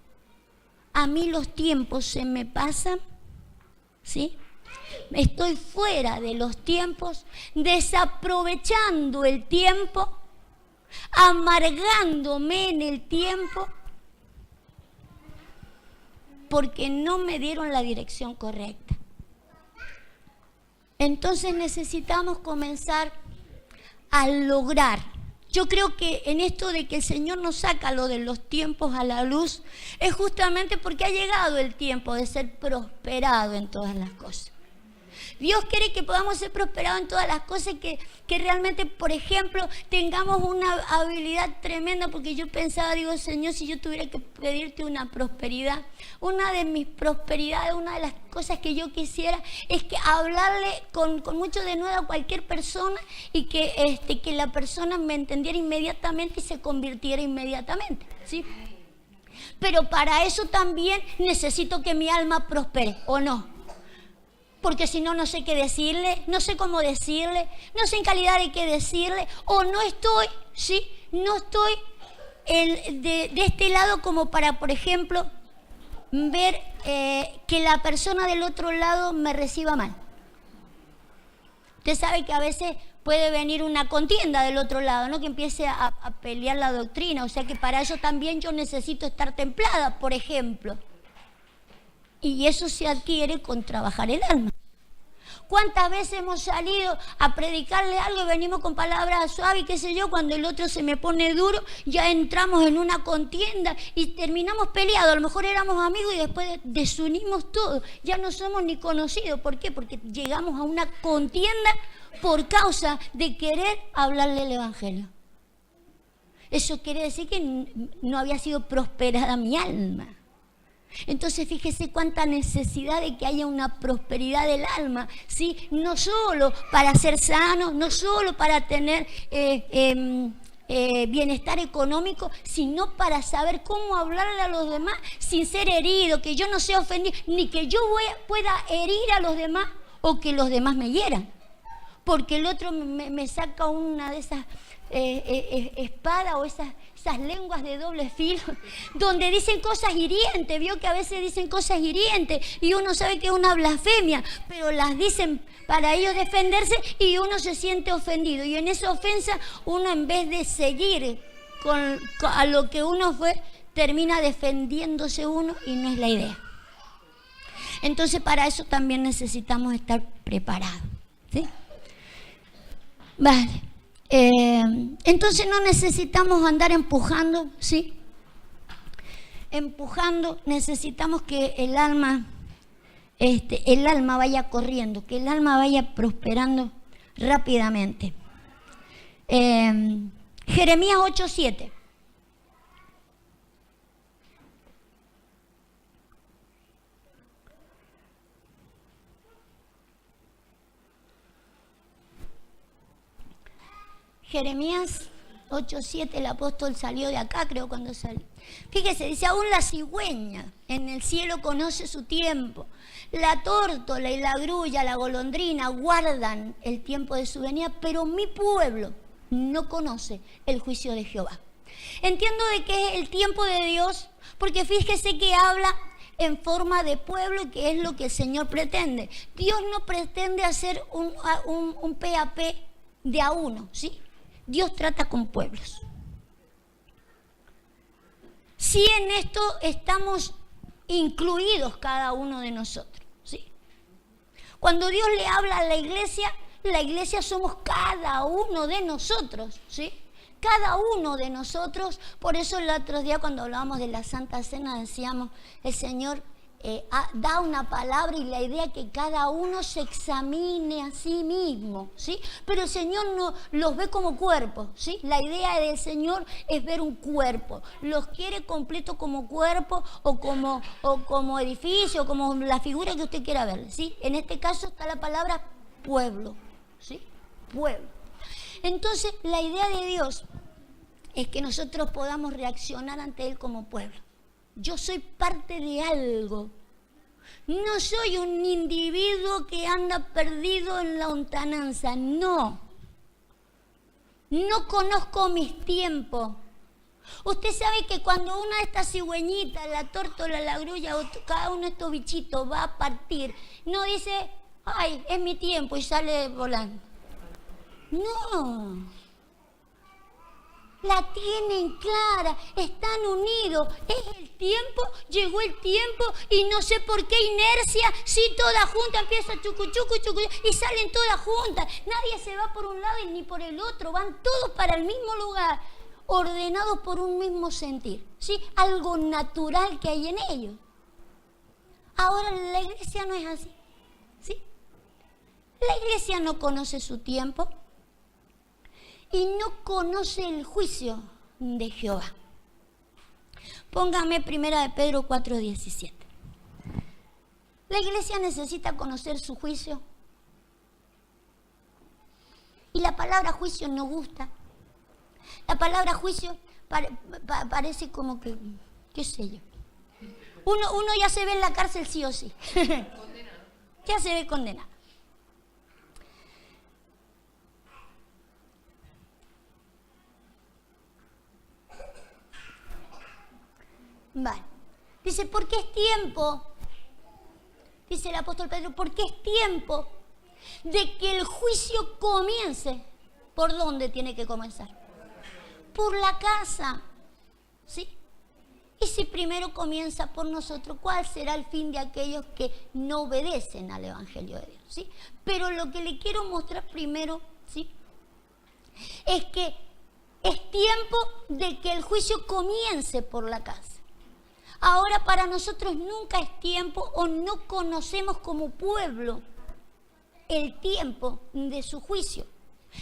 [SPEAKER 1] a mí los tiempos se me pasan, ¿sí? Estoy fuera de los tiempos, desaprovechando el tiempo, amargándome en el tiempo, porque no me dieron la dirección correcta. Entonces necesitamos comenzar a lograr. Yo creo que en esto de que el Señor nos saca lo de los tiempos a la luz, es justamente porque ha llegado el tiempo de ser prosperado en todas las cosas. Dios quiere que podamos ser prosperados en todas las cosas, que realmente, por ejemplo, tengamos una habilidad tremenda, porque yo pensaba, digo, Señor, si yo tuviera que pedirte una prosperidad, una de mis prosperidades, una de las cosas que yo quisiera, es que hablarle con mucho denuedo a cualquier persona y que la persona me entendiera inmediatamente y se convirtiera inmediatamente, ¿sí? Pero para eso también necesito que mi alma prospere, ¿o no? Porque si no, no sé qué decirle, no sé cómo decirle, no sé en calidad de qué decirle, o no estoy, ¿sí? No estoy de este lado como para, por ejemplo, ver que la persona del otro lado me reciba mal. Usted sabe que a veces puede venir una contienda del otro lado, ¿no? Que empiece a pelear la doctrina, o sea que para eso también yo necesito estar templada, por ejemplo. Y eso se adquiere con trabajar el alma. ¿Cuántas veces hemos salido a predicarle algo y venimos con palabras suaves, qué sé yo, cuando el otro se me pone duro, ya entramos en una contienda y terminamos peleados? A lo mejor éramos amigos y después desunimos todo. Ya no somos ni conocidos. ¿Por qué? Porque llegamos a una contienda por causa de querer hablarle el Evangelio. Eso quiere decir que no había sido prosperada mi alma. Entonces fíjese cuánta necesidad de que haya una prosperidad del alma, ¿sí? No solo para ser sano, no solo para tener bienestar económico, sino para saber cómo hablarle a los demás sin ser herido, que yo no sea ofendido, ni que yo pueda herir a los demás o que los demás me hieran. Porque el otro me saca una de esas espadas o esas lenguas de doble filo, donde dicen cosas hirientes. Vio que a veces dicen cosas hirientes y uno sabe que es una blasfemia, pero las dicen para ellos defenderse y uno se siente ofendido. Y en esa ofensa uno, en vez de seguir a lo que uno fue, termina defendiéndose uno, y no es la idea. Entonces para eso también necesitamos estar preparados, ¿sí? Vale. Entonces no necesitamos andar empujando, ¿sí? Empujando, necesitamos que el alma vaya corriendo, que el alma vaya prosperando rápidamente. Jeremías 8:7. Jeremías 8:7, el apóstol salió de acá, creo, cuando salió. Fíjese, dice, aún la cigüeña en el cielo conoce su tiempo. La tórtola y la grulla, la golondrina, guardan el tiempo de su venida, pero mi pueblo no conoce el juicio de Jehová. Entiendo de qué es el tiempo de Dios, porque fíjese que habla en forma de pueblo, que es lo que el Señor pretende. Dios no pretende hacer un PAP de a uno, ¿sí? Dios trata con pueblos. Sí, en esto estamos incluidos cada uno de nosotros, ¿sí? Cuando Dios le habla a la iglesia somos cada uno de nosotros, ¿sí? Cada uno de nosotros. Por eso el otro día, cuando hablábamos de la Santa Cena, decíamos, el Señor da una palabra y la idea es que cada uno se examine a sí mismo, ¿sí? Pero el Señor no los ve como cuerpo, ¿sí? La idea del Señor es ver un cuerpo. Los quiere completo como cuerpo o como edificio, como la figura que usted quiera ver, ¿sí? En este caso está la palabra pueblo, ¿sí? Pueblo. Entonces, la idea de Dios es que nosotros podamos reaccionar ante Él como pueblo. Yo soy parte de algo. No soy un individuo que anda perdido en la lontananza. No. No conozco mis tiempos. Usted sabe que cuando una de estas cigüeñitas, la tórtola, la grulla, o cada uno de estos bichitos va a partir, no dice, ay, es mi tiempo y sale volando. No. La tienen clara, están unidos, es el tiempo, llegó el tiempo y no sé por qué inercia, si todas juntas empiezan chucu, chucu, chucu, y salen todas juntas, nadie se va por un lado y ni por el otro, van todos para el mismo lugar, ordenados por un mismo sentir, ¿sí? Algo natural que hay en ellos. Ahora la iglesia no es así, ¿sí? La iglesia no conoce su tiempo y no conoce el juicio de Jehová. Póngame 1 de Pedro 4:17. La iglesia necesita conocer su juicio. Y la palabra juicio no gusta. La palabra juicio parece como que, qué sé yo. Uno ya se ve en la cárcel sí o sí. Ya se ve condenado. Vale. Dice, porque es tiempo, dice el apóstol Pedro, porque es tiempo de que el juicio comience. ¿Por dónde tiene que comenzar? Por la casa, ¿sí? Y si primero comienza por nosotros, ¿cuál será el fin de aquellos que no obedecen al Evangelio de Dios? ¿Sí? Pero lo que le quiero mostrar primero, ¿sí?, es que es tiempo de que el juicio comience por la casa. Ahora para nosotros nunca es tiempo o no conocemos como pueblo el tiempo de su juicio.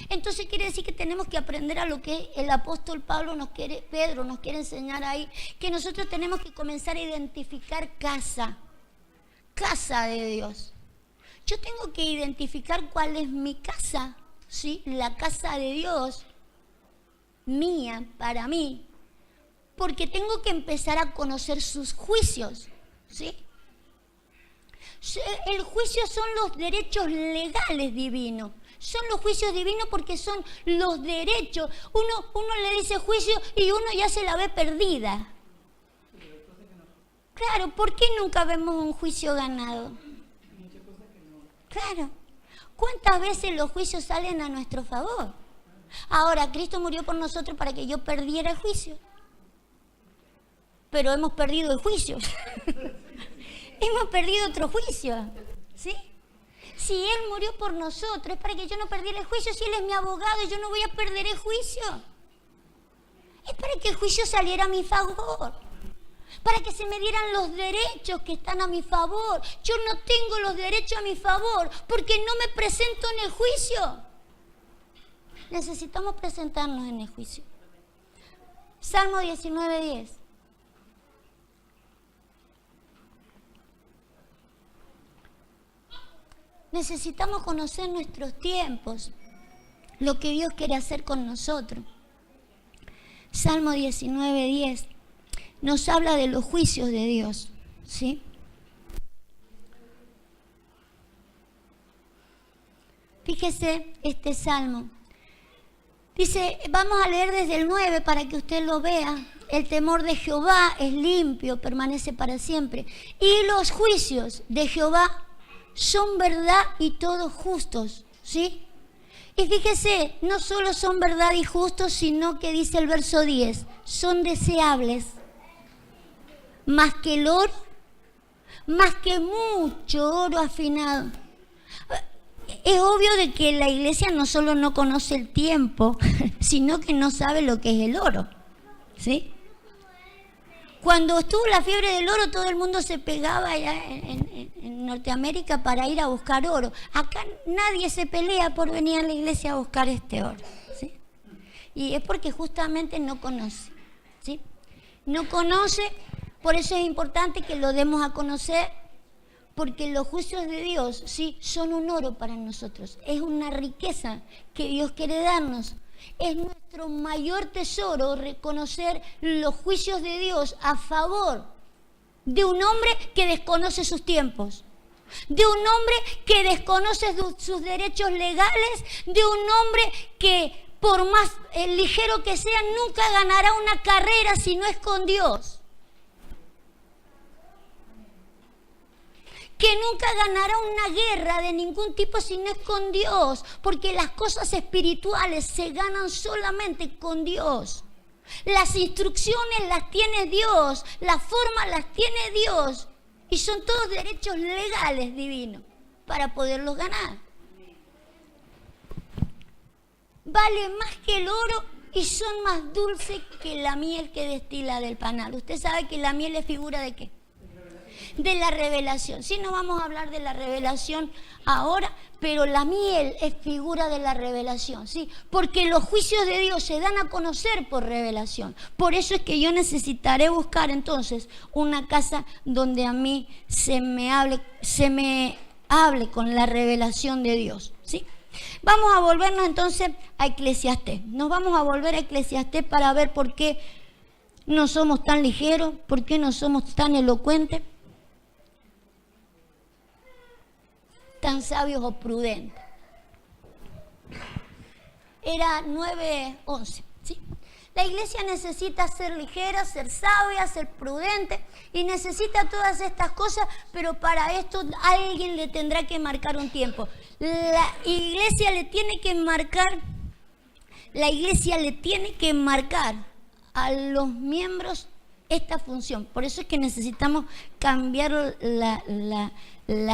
[SPEAKER 1] Entonces quiere decir que tenemos que aprender a lo que el apóstol Pedro nos quiere enseñar ahí, que nosotros tenemos que comenzar a identificar casa de Dios. Yo tengo que identificar cuál es mi casa, ¿sí? La casa de Dios, mía, para mí, porque tengo que empezar a conocer sus juicios, ¿sí? El juicio son los derechos legales divinos. Son los juicios divinos porque son los derechos. Uno le dice juicio y uno ya se la ve perdida. Claro, ¿por qué nunca vemos un juicio ganado? Claro. ¿Cuántas veces los juicios salen a nuestro favor? Ahora, Cristo murió por nosotros para que yo perdiera el juicio. Pero hemos perdido el juicio. Hemos perdido otro juicio, ¿sí? Si Él murió por nosotros, es para que yo no perdiera el juicio. Si Él es mi abogado, yo no voy a perder el juicio. Es para que el juicio saliera a mi favor. Para que se me dieran los derechos que están a mi favor. Yo no tengo los derechos a mi favor porque no me presento en el juicio. Necesitamos presentarnos en el juicio. Salmo 19:10. Necesitamos conocer nuestros tiempos, lo que Dios quiere hacer con nosotros. Salmo 19:10 nos habla de los juicios de Dios, ¿sí? Fíjese este salmo. Dice, vamos a leer desde el 9 para que usted lo vea. El temor de Jehová es limpio, permanece para siempre. Y los juicios de Jehová son verdad y todos justos, ¿sí? Y fíjese, no solo son verdad y justos, sino que dice el verso 10, son deseables más que el oro, más que mucho oro afinado. Es obvio de que la iglesia no solo no conoce el tiempo, sino que no sabe lo que es el oro, ¿sí? Cuando estuvo la fiebre del oro, todo el mundo se pegaba allá en Norteamérica para ir a buscar oro. Acá nadie se pelea por venir a la iglesia a buscar este oro, ¿sí? Y es porque justamente no conoce, ¿sí? No conoce, por eso es importante que lo demos a conocer, porque los juicios de Dios, sí, son un oro para nosotros. Es una riqueza que Dios quiere darnos. Es nuestro mayor tesoro reconocer los juicios de Dios a favor de un hombre que desconoce sus tiempos, de un hombre que desconoce sus derechos legales, de un hombre que por más ligero que sea, nunca ganará una carrera si no es con Dios. Que nunca ganará una guerra de ningún tipo si no es con Dios, porque las cosas espirituales se ganan solamente con Dios. Las instrucciones las tiene Dios, las formas las tiene Dios, y son todos derechos legales divinos para poderlos ganar. Vale más que el oro y son más dulces que la miel que destila del panal. Usted sabe que la miel es figura ¿de qué? De la revelación. Sí, no vamos a hablar de la revelación ahora, pero la miel es figura de la revelación, ¿sí? Porque los juicios de Dios se dan a conocer por revelación. Por eso es que yo necesitaré buscar entonces una casa donde a mí se me hable con la revelación de Dios, ¿sí? Vamos a volvernos entonces a Eclesiastés. Nos vamos a volver a Eclesiastés para ver por qué no somos tan ligeros, por qué no somos tan elocuentes, tan sabios o prudentes. Era 9:11, ¿sí? La iglesia necesita ser ligera, ser sabia, ser prudente y necesita todas estas cosas, pero para esto alguien le tendrá que marcar un tiempo. La iglesia le tiene que marcar a los miembros esta función. Por eso es que necesitamos cambiar la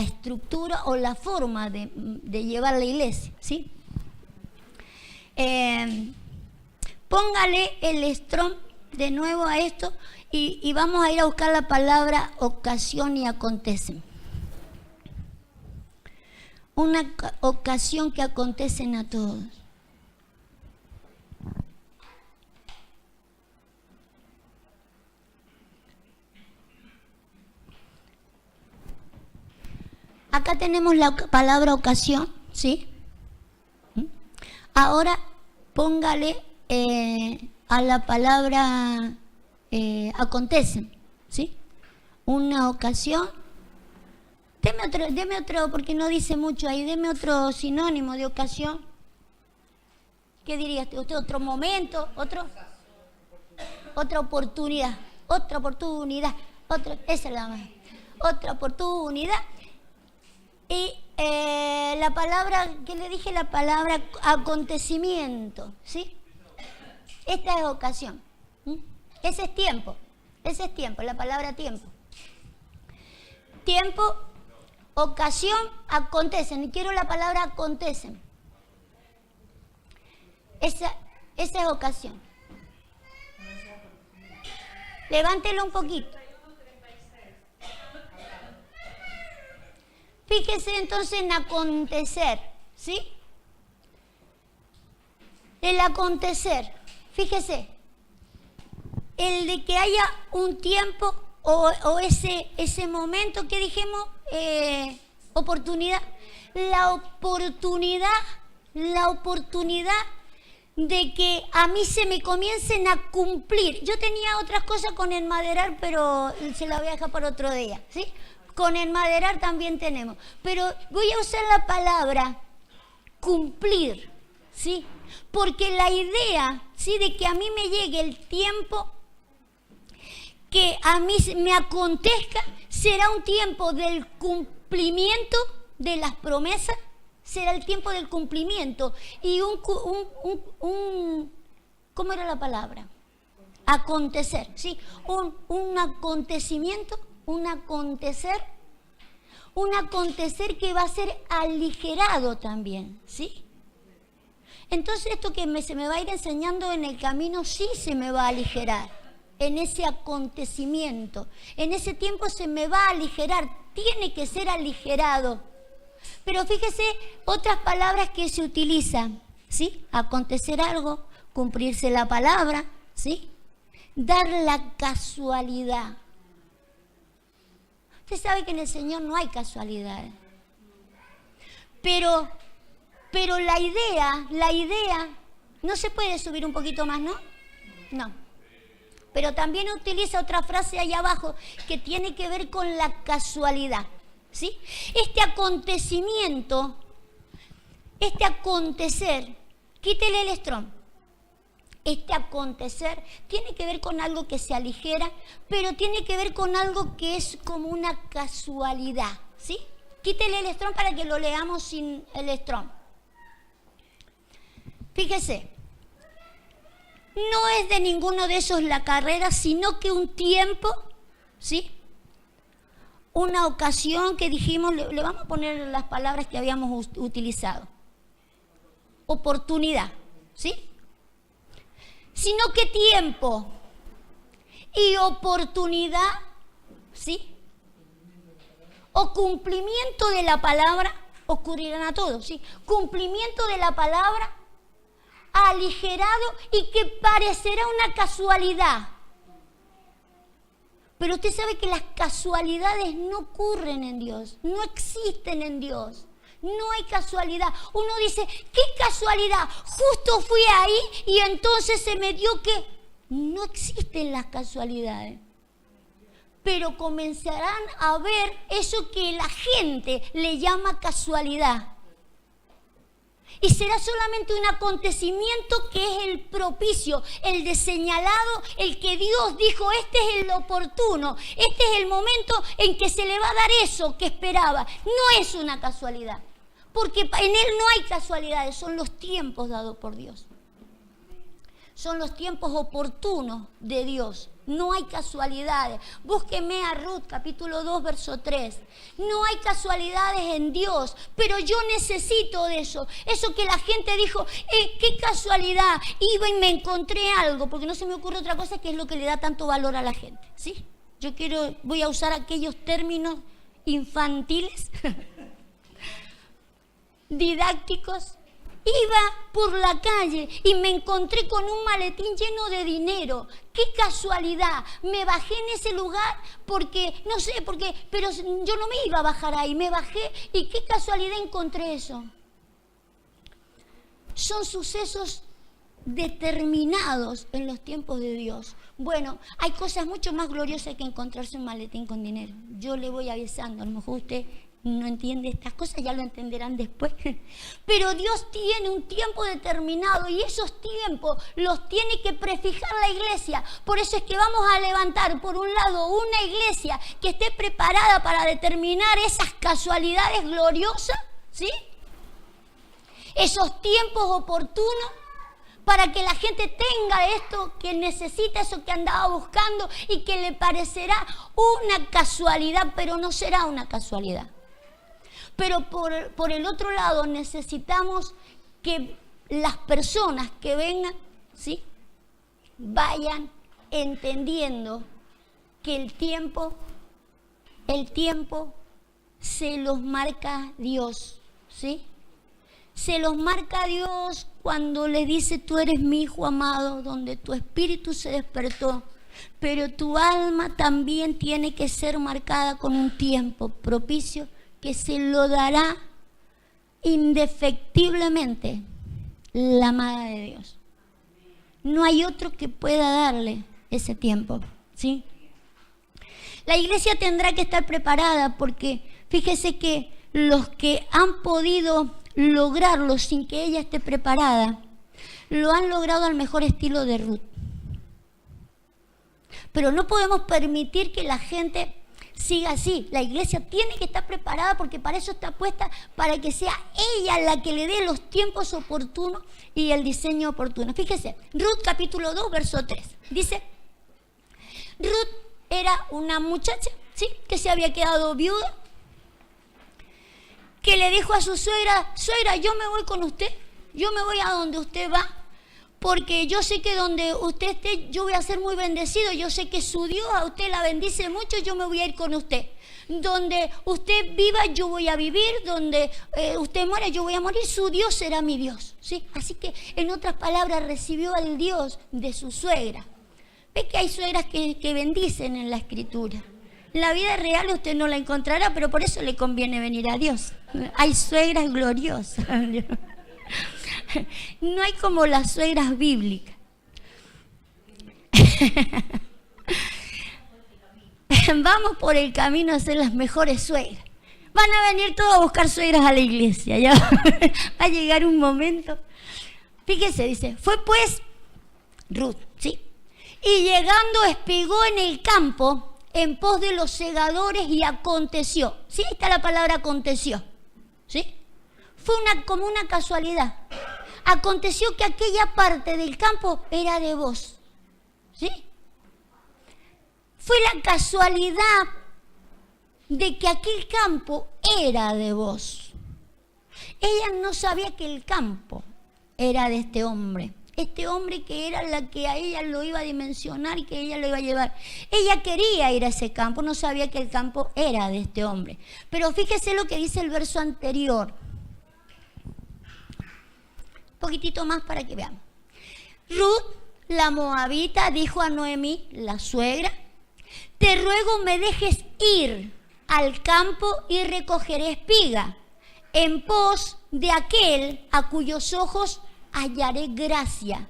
[SPEAKER 1] estructura o la forma de llevar la iglesia, ¿sí? Póngale el Strong de nuevo a esto y vamos a ir a buscar la palabra ocasión y acontecen. Una ocasión que acontecen a todos. Acá tenemos la palabra ocasión, ¿sí? Ahora póngale a la palabra acontecen, ¿sí? Una ocasión. Deme otro, porque no dice mucho ahí, deme otro sinónimo de ocasión. ¿Qué diría usted? ¿Otro momento? Otra oportunidad. Esa es la más. Otra oportunidad. Y la palabra, que le dije, la palabra acontecimiento, ¿sí? Esta es ocasión. Ese es tiempo, la palabra tiempo. Tiempo, ocasión, acontecen. Y quiero la palabra acontecen. Esa es ocasión. Levántelo un poquito. Fíjese entonces en acontecer, ¿sí? El acontecer, fíjese, el de que haya un tiempo o ese momento que dijimos, oportunidad, la oportunidad de que a mí se me comiencen a cumplir. Yo tenía otras cosas con enmaderar, pero se la voy a dejar para otro día, ¿sí? Con enmaderar también tenemos. Pero voy a usar la palabra cumplir, ¿sí? Porque la idea, ¿sí?, de que a mí me llegue el tiempo, que a mí me acontezca, será un tiempo del cumplimiento de las promesas, será el tiempo del cumplimiento. Y ¿cómo era la palabra? Acontecer, ¿sí? Un acontecimiento, un acontecer que va a ser aligerado también, ¿sí? Entonces esto que se me va a ir enseñando en el camino, sí se me va a aligerar, en ese acontecimiento, en ese tiempo se me va a aligerar, tiene que ser aligerado. Pero fíjese otras palabras que se utilizan, ¿sí? Acontecer algo, cumplirse la palabra, ¿sí? Dar la casualidad. Usted sabe que en el Señor no hay casualidades. Pero la idea, no se puede subir un poquito más, ¿no? No. Pero también utiliza otra frase ahí abajo que tiene que ver con la casualidad, ¿sí? Este acontecimiento, este acontecer Quítele el estrón. Este acontecer tiene que ver con algo que se aligera, pero tiene que ver con algo que es como una casualidad, ¿sí? Quítele el estrón para que lo leamos sin el estrón. Fíjese, no es de ninguno de esos la carrera, sino que un tiempo, ¿sí? Una ocasión que dijimos, le vamos a poner las palabras que habíamos utilizado. Oportunidad, ¿sí? Sino que tiempo y oportunidad, ¿sí? O cumplimiento de la palabra ocurrirán a todos, ¿sí? Cumplimiento de la palabra aligerado y que parecerá una casualidad. Pero usted sabe que las casualidades no ocurren en Dios, no existen en Dios. No hay casualidad. Uno dice, ¿qué casualidad? Justo fui ahí y entonces se me dio que no existen las casualidades. Pero comenzarán a ver eso que la gente le llama casualidad. Y será solamente un acontecimiento que es el propicio, el de señalado, el que Dios dijo, este es el oportuno, este es el momento en que se le va a dar eso que esperaba. No es una casualidad, porque en Él no hay casualidades, son los tiempos dados por Dios. Son los tiempos oportunos de Dios. No hay casualidades. Búsqueme a Ruth, capítulo 2, verso 3. No hay casualidades en Dios, pero yo necesito de eso. Eso que la gente dijo, qué casualidad. Iba y me encontré algo, porque no se me ocurre otra cosa que es lo que le da tanto valor a la gente. ¿Sí? Voy a usar aquellos términos infantiles, didácticos. Iba por la calle y me encontré con un maletín lleno de dinero. ¡Qué casualidad! Me bajé en ese lugar porque, no sé por qué, pero yo no me iba a bajar ahí. Me bajé y qué casualidad encontré eso. Son sucesos determinados en los tiempos de Dios. Bueno, hay cosas mucho más gloriosas que encontrarse un maletín con dinero. Yo le voy avisando, a lo mejor usted no entiende estas cosas, ya lo entenderán después. Pero Dios tiene un tiempo determinado y esos tiempos los tiene que prefijar la iglesia. Por eso es que vamos a levantar, por un lado, una iglesia que esté preparada para determinar esas casualidades gloriosas, ¿sí? Esos tiempos oportunos para que la gente tenga esto que necesita, eso que andaba buscando y que le parecerá una casualidad, pero no será una casualidad. Pero por el otro lado necesitamos que las personas que vengan, ¿sí?, vayan entendiendo que el tiempo se los marca Dios, ¿sí? Se los marca Dios cuando le dice, tú eres mi hijo amado, donde tu espíritu se despertó. Pero tu alma también tiene que ser marcada con un tiempo propicio que se lo dará indefectiblemente la amada de Dios. No hay otro que pueda darle ese tiempo, ¿sí? La iglesia tendrá que estar preparada porque fíjese que los que han podido lograrlo sin que ella esté preparada, lo han logrado al mejor estilo de Ruth. Pero no podemos permitir que la gente siga así. La iglesia tiene que estar preparada porque para eso está puesta, para que sea ella la que le dé los tiempos oportunos y el diseño oportuno. Fíjese, Ruth capítulo 2, verso 3. Dice, Ruth era una muchacha, ¿sí?, que se había quedado viuda, que le dijo a su suegra, suegra, yo me voy con usted, yo me voy a donde usted va, porque yo sé que donde usted esté, yo voy a ser muy bendecido, yo sé que su Dios a usted la bendice mucho, yo me voy a ir con usted. Donde usted viva, yo voy a vivir, donde usted muera, yo voy a morir, su Dios será mi Dios, ¿sí? Así que, en otras palabras, recibió al Dios de su suegra. Ve que hay suegras que bendicen en la Escritura. En la vida real usted no la encontrará, pero por eso le conviene venir a Dios. Hay suegras gloriosas. No hay como las suegras bíblicas. Vamos por el camino a ser las mejores suegras. Van a venir todos a buscar suegras a la iglesia. Ya va a llegar un momento. Fíjese, dice, fue pues Ruth, ¿sí? Y llegando espigó en el campo en pos de los segadores y aconteció. Sí, ahí está la palabra aconteció, ¿sí? Fue como una casualidad. Aconteció que aquella parte del campo era de vos, ¿sí? Fue la casualidad de que aquel campo era de vos. Ella no sabía que el campo era de este hombre que era la que a ella lo iba a dimensionar y que ella lo iba a llevar. Ella quería ir a ese campo, no sabía que el campo era de este hombre. Pero fíjese lo que dice el verso anterior. Un poquitito más para que veamos. Ruth, la moabita, dijo a Noemí, la suegra, te ruego me dejes ir al campo y recogeré espiga en pos de aquel a cuyos ojos hallaré gracia.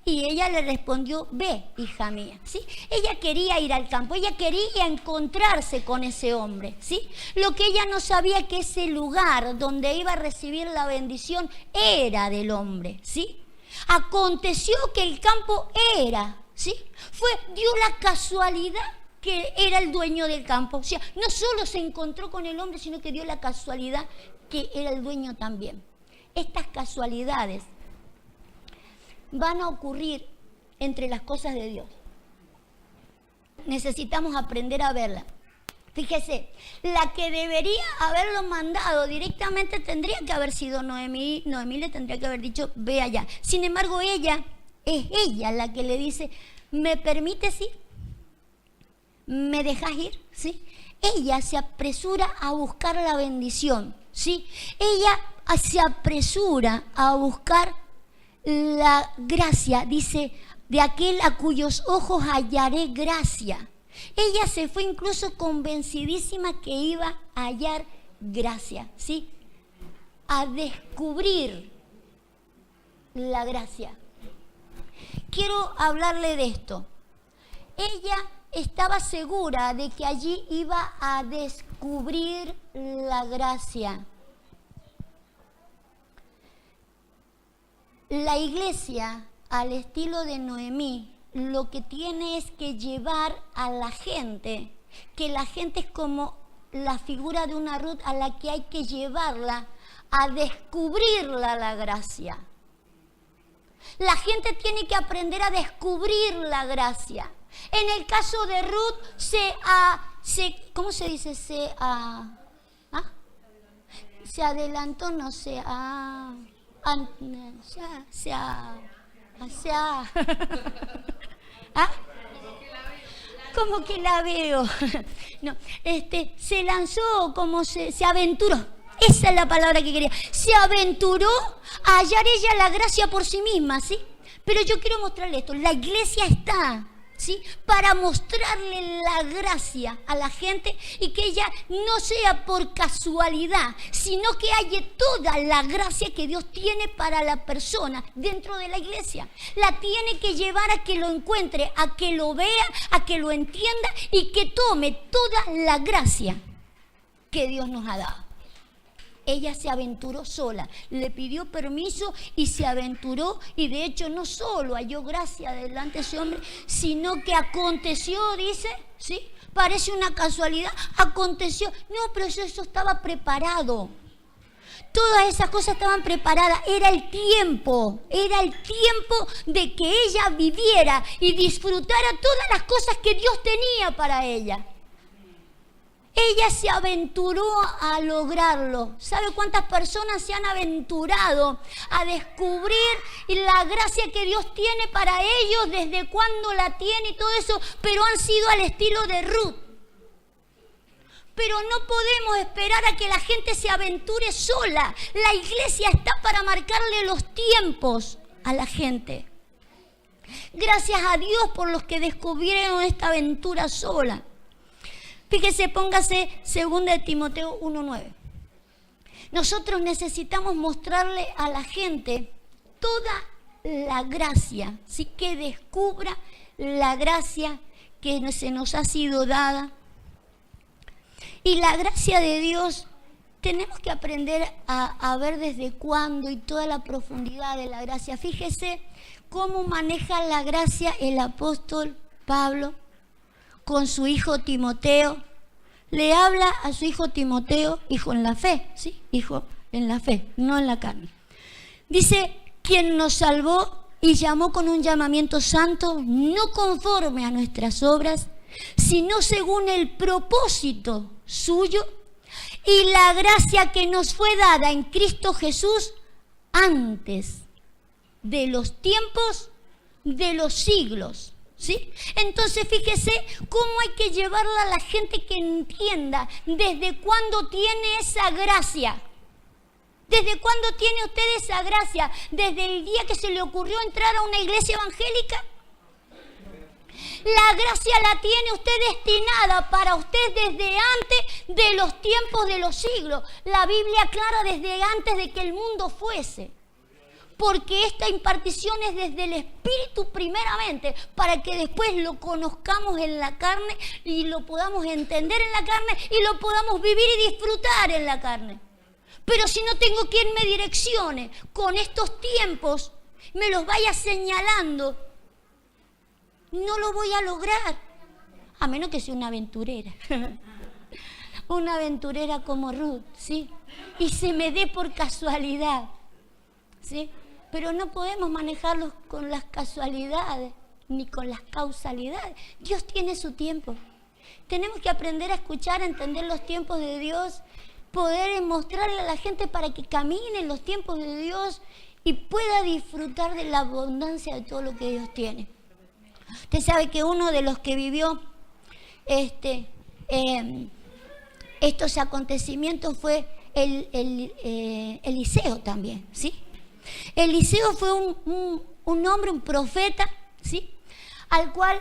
[SPEAKER 1] Y ella le respondió, ve, hija mía, ¿sí? Ella quería ir al campo, ella quería encontrarse con ese hombre, ¿sí? Lo que ella no sabía que ese lugar donde iba a recibir la bendición era del hombre, ¿sí? Aconteció que el campo era, ¿sí? Dio la casualidad que era el dueño del campo. O sea, no solo se encontró con el hombre, sino que dio la casualidad que era el dueño también. Estas casualidades van a ocurrir entre las cosas de Dios. Necesitamos aprender a verla. Fíjese, la que debería haberlo mandado directamente tendría que haber sido Noemí. Noemí le tendría que haber dicho, ve allá. Sin embargo, es ella la que le dice, ¿me permites ir? ¿Me dejas ir? ¿Sí? Ella se apresura a buscar la bendición, ¿sí? Ella se apresura a buscar la gracia, dice, de aquel a cuyos ojos hallaré gracia. Ella se fue incluso convencidísima que iba a hallar gracia, ¿sí? A descubrir la gracia. Quiero hablarle de esto. Ella estaba segura de que allí iba a descubrir la gracia. La iglesia, al estilo de Noemí, lo que tiene es que llevar a la gente, que la gente es como la figura de una Ruth a la que hay que llevarla a descubrirla la gracia. La gente tiene que aprender a descubrir la gracia. En el caso de Ruth, ¿cómo se dice? Se adelantó, no sé, como que la veo. No, se lanzó, como se aventuró. Esa es la palabra que quería. Se aventuró a hallar ella la gracia por sí misma, ¿sí? Pero yo quiero mostrarle esto. La iglesia está, ¿sí?, para mostrarle la gracia a la gente y que ella no sea por casualidad, sino que haya toda la gracia que Dios tiene para la persona dentro de la iglesia. La tiene que llevar a que lo encuentre, a que lo vea, a que lo entienda y que tome toda la gracia que Dios nos ha dado. Ella se aventuró sola, le pidió permiso y se aventuró, y de hecho no solo halló gracia delante de ese hombre, sino que aconteció, dice, ¿sí? Parece una casualidad, aconteció. No, pero eso estaba preparado. Todas esas cosas estaban preparadas. Era el tiempo de que ella viviera y disfrutara todas las cosas que Dios tenía para ella. Ella se aventuró a lograrlo. ¿Sabe cuántas personas se han aventurado a descubrir la gracia que Dios tiene para ellos, desde cuándo la tiene y todo eso? Pero han sido al estilo de Ruth. Pero no podemos esperar a que la gente se aventure sola. La iglesia está para marcarle los tiempos a la gente. Gracias a Dios por los que descubrieron esta aventura sola. Fíjese, póngase 2 de Timoteo 1:9. Nosotros necesitamos mostrarle a la gente toda la gracia, ¿sí?, que descubra la gracia que se nos ha sido dada. Y la gracia de Dios tenemos que aprender a ver desde cuándo y toda la profundidad de la gracia. Fíjese cómo maneja la gracia el apóstol Pablo con su hijo Timoteo. Le habla a su hijo Timoteo, hijo en la fe, ¿sí? Hijo en la fe, no en la carne. Dice, quien nos salvó y llamó con un llamamiento santo, no conforme a nuestras obras, sino según el propósito suyo y la gracia que nos fue dada en Cristo Jesús antes de los tiempos de los siglos. ¿Sí? Entonces fíjese cómo hay que llevarla a la gente que entienda desde cuándo tiene esa gracia. ¿Desde cuándo tiene usted esa gracia? ¿Desde el día que se le ocurrió entrar a una iglesia evangélica? La gracia la tiene usted destinada para usted desde antes de los tiempos de los siglos. La Biblia aclara desde antes de que el mundo fuese. Porque esta impartición es desde el Espíritu primeramente, para que después lo conozcamos en la carne y lo podamos entender en la carne y lo podamos vivir y disfrutar en la carne. Pero si no tengo quien me direccione con estos tiempos, me los vaya señalando, no lo voy a lograr, a menos que sea una aventurera. Una aventurera como Ruth, ¿sí? Y se me dé por casualidad, ¿sí? Pero no podemos manejarlos con las casualidades ni con las causalidades. Dios tiene su tiempo. Tenemos que aprender a escuchar, a entender los tiempos de Dios, poder mostrarle a la gente para que camine en los tiempos de Dios y pueda disfrutar de la abundancia de todo lo que Dios tiene. Usted sabe que uno de los que vivió estos acontecimientos fue Eliseo también, ¿sí? Eliseo fue un hombre, un profeta, ¿sí? Al cual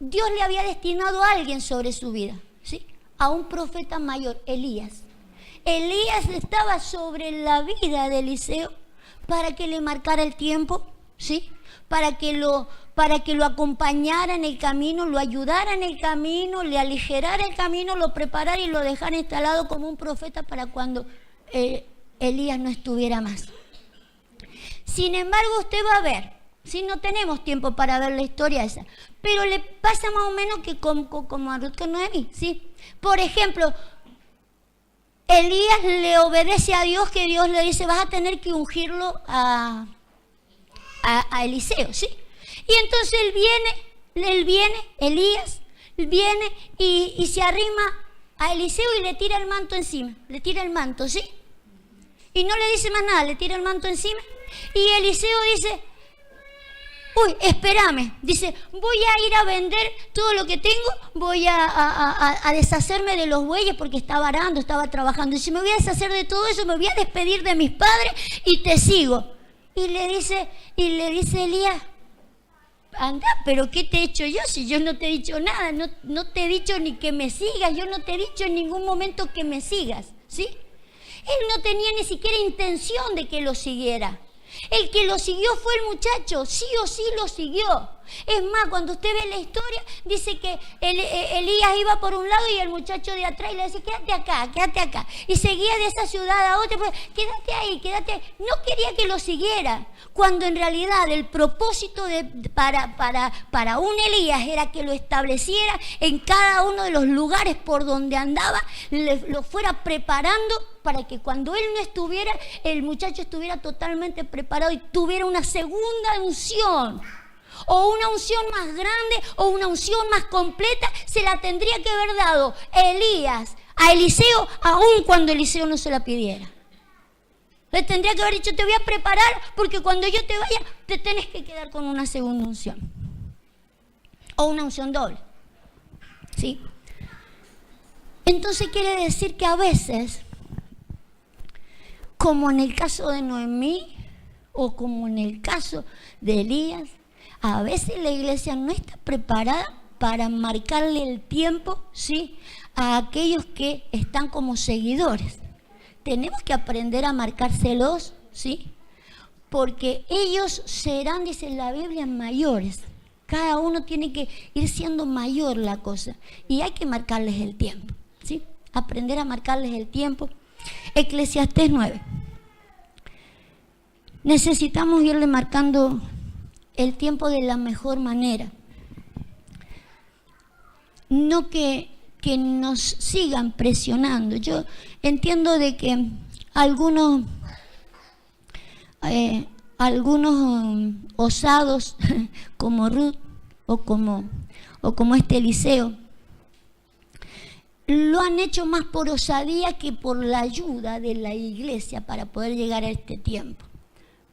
[SPEAKER 1] Dios le había destinado a alguien sobre su vida, ¿sí? A un profeta mayor, Elías. Elías estaba sobre la vida de Eliseo para que le marcara el tiempo, ¿sí? Para que lo acompañara en el camino, lo ayudara en el camino, le aligerara el camino, lo preparara y lo dejara instalado como un profeta para cuando Elías no estuviera más. Sin embargo, usted va a ver, si no tenemos tiempo para ver la historia esa, pero le pasa más o menos que como a Ruth con Noemí, ¿sí? Por ejemplo, Elías le obedece a Dios, que Dios le dice, vas a tener que ungirlo a Eliseo, ¿sí? Y entonces Elías viene y se arrima a Eliseo y le tira el manto encima, le tira el manto, ¿sí? Y no le dice más nada, le tira el manto encima. Y Eliseo dice, uy, espérame, dice, voy a ir a vender todo lo que tengo, voy a deshacerme de los bueyes porque estaba arando, estaba trabajando. Dice, me voy a deshacer de todo eso, me voy a despedir de mis padres y te sigo. Y le dice Elías, anda, pero ¿qué te he hecho yo si yo no te he dicho nada? No te he dicho ni que me sigas, yo no te he dicho en ningún momento que me sigas, ¿sí? Él no tenía ni siquiera intención de que lo siguiera. El que lo siguió fue el muchacho, sí o sí lo siguió. Es más, cuando usted ve la historia, dice que Elías iba por un lado y el muchacho de atrás le decía, quédate acá. Y seguía de esa ciudad a otra, pues, quédate ahí. No quería que lo siguiera, cuando en realidad el propósito para un Elías era que lo estableciera en cada uno de los lugares por donde andaba, lo fuera preparando para que cuando él no estuviera, el muchacho estuviera totalmente preparado y tuviera una segunda unción. O una unción más grande o una unción más completa, se la tendría que haber dado Elías a Eliseo, aun cuando Eliseo no se la pidiera. Le tendría que haber dicho, te voy a preparar porque cuando yo te vaya, te tenés que quedar con una segunda unción. O una unción doble. ¿Sí? Entonces quiere decir que a veces, como en el caso de Noemí o como en el caso de Elías, a veces la iglesia no está preparada para marcarle el tiempo, ¿sí?, a aquellos que están como seguidores. Tenemos que aprender a marcárselos, ¿sí? Porque ellos serán, dice la Biblia, mayores. Cada uno tiene que ir siendo mayor la cosa. Y hay que marcarles el tiempo, ¿sí? Aprender a marcarles el tiempo. Eclesiastés 9. Necesitamos irle marcando el tiempo de la mejor manera. No que nos sigan presionando. Yo entiendo de que algunos osados como Ruth o como este Eliseo lo han hecho más por osadía que por la ayuda de la iglesia para poder llegar a este tiempo.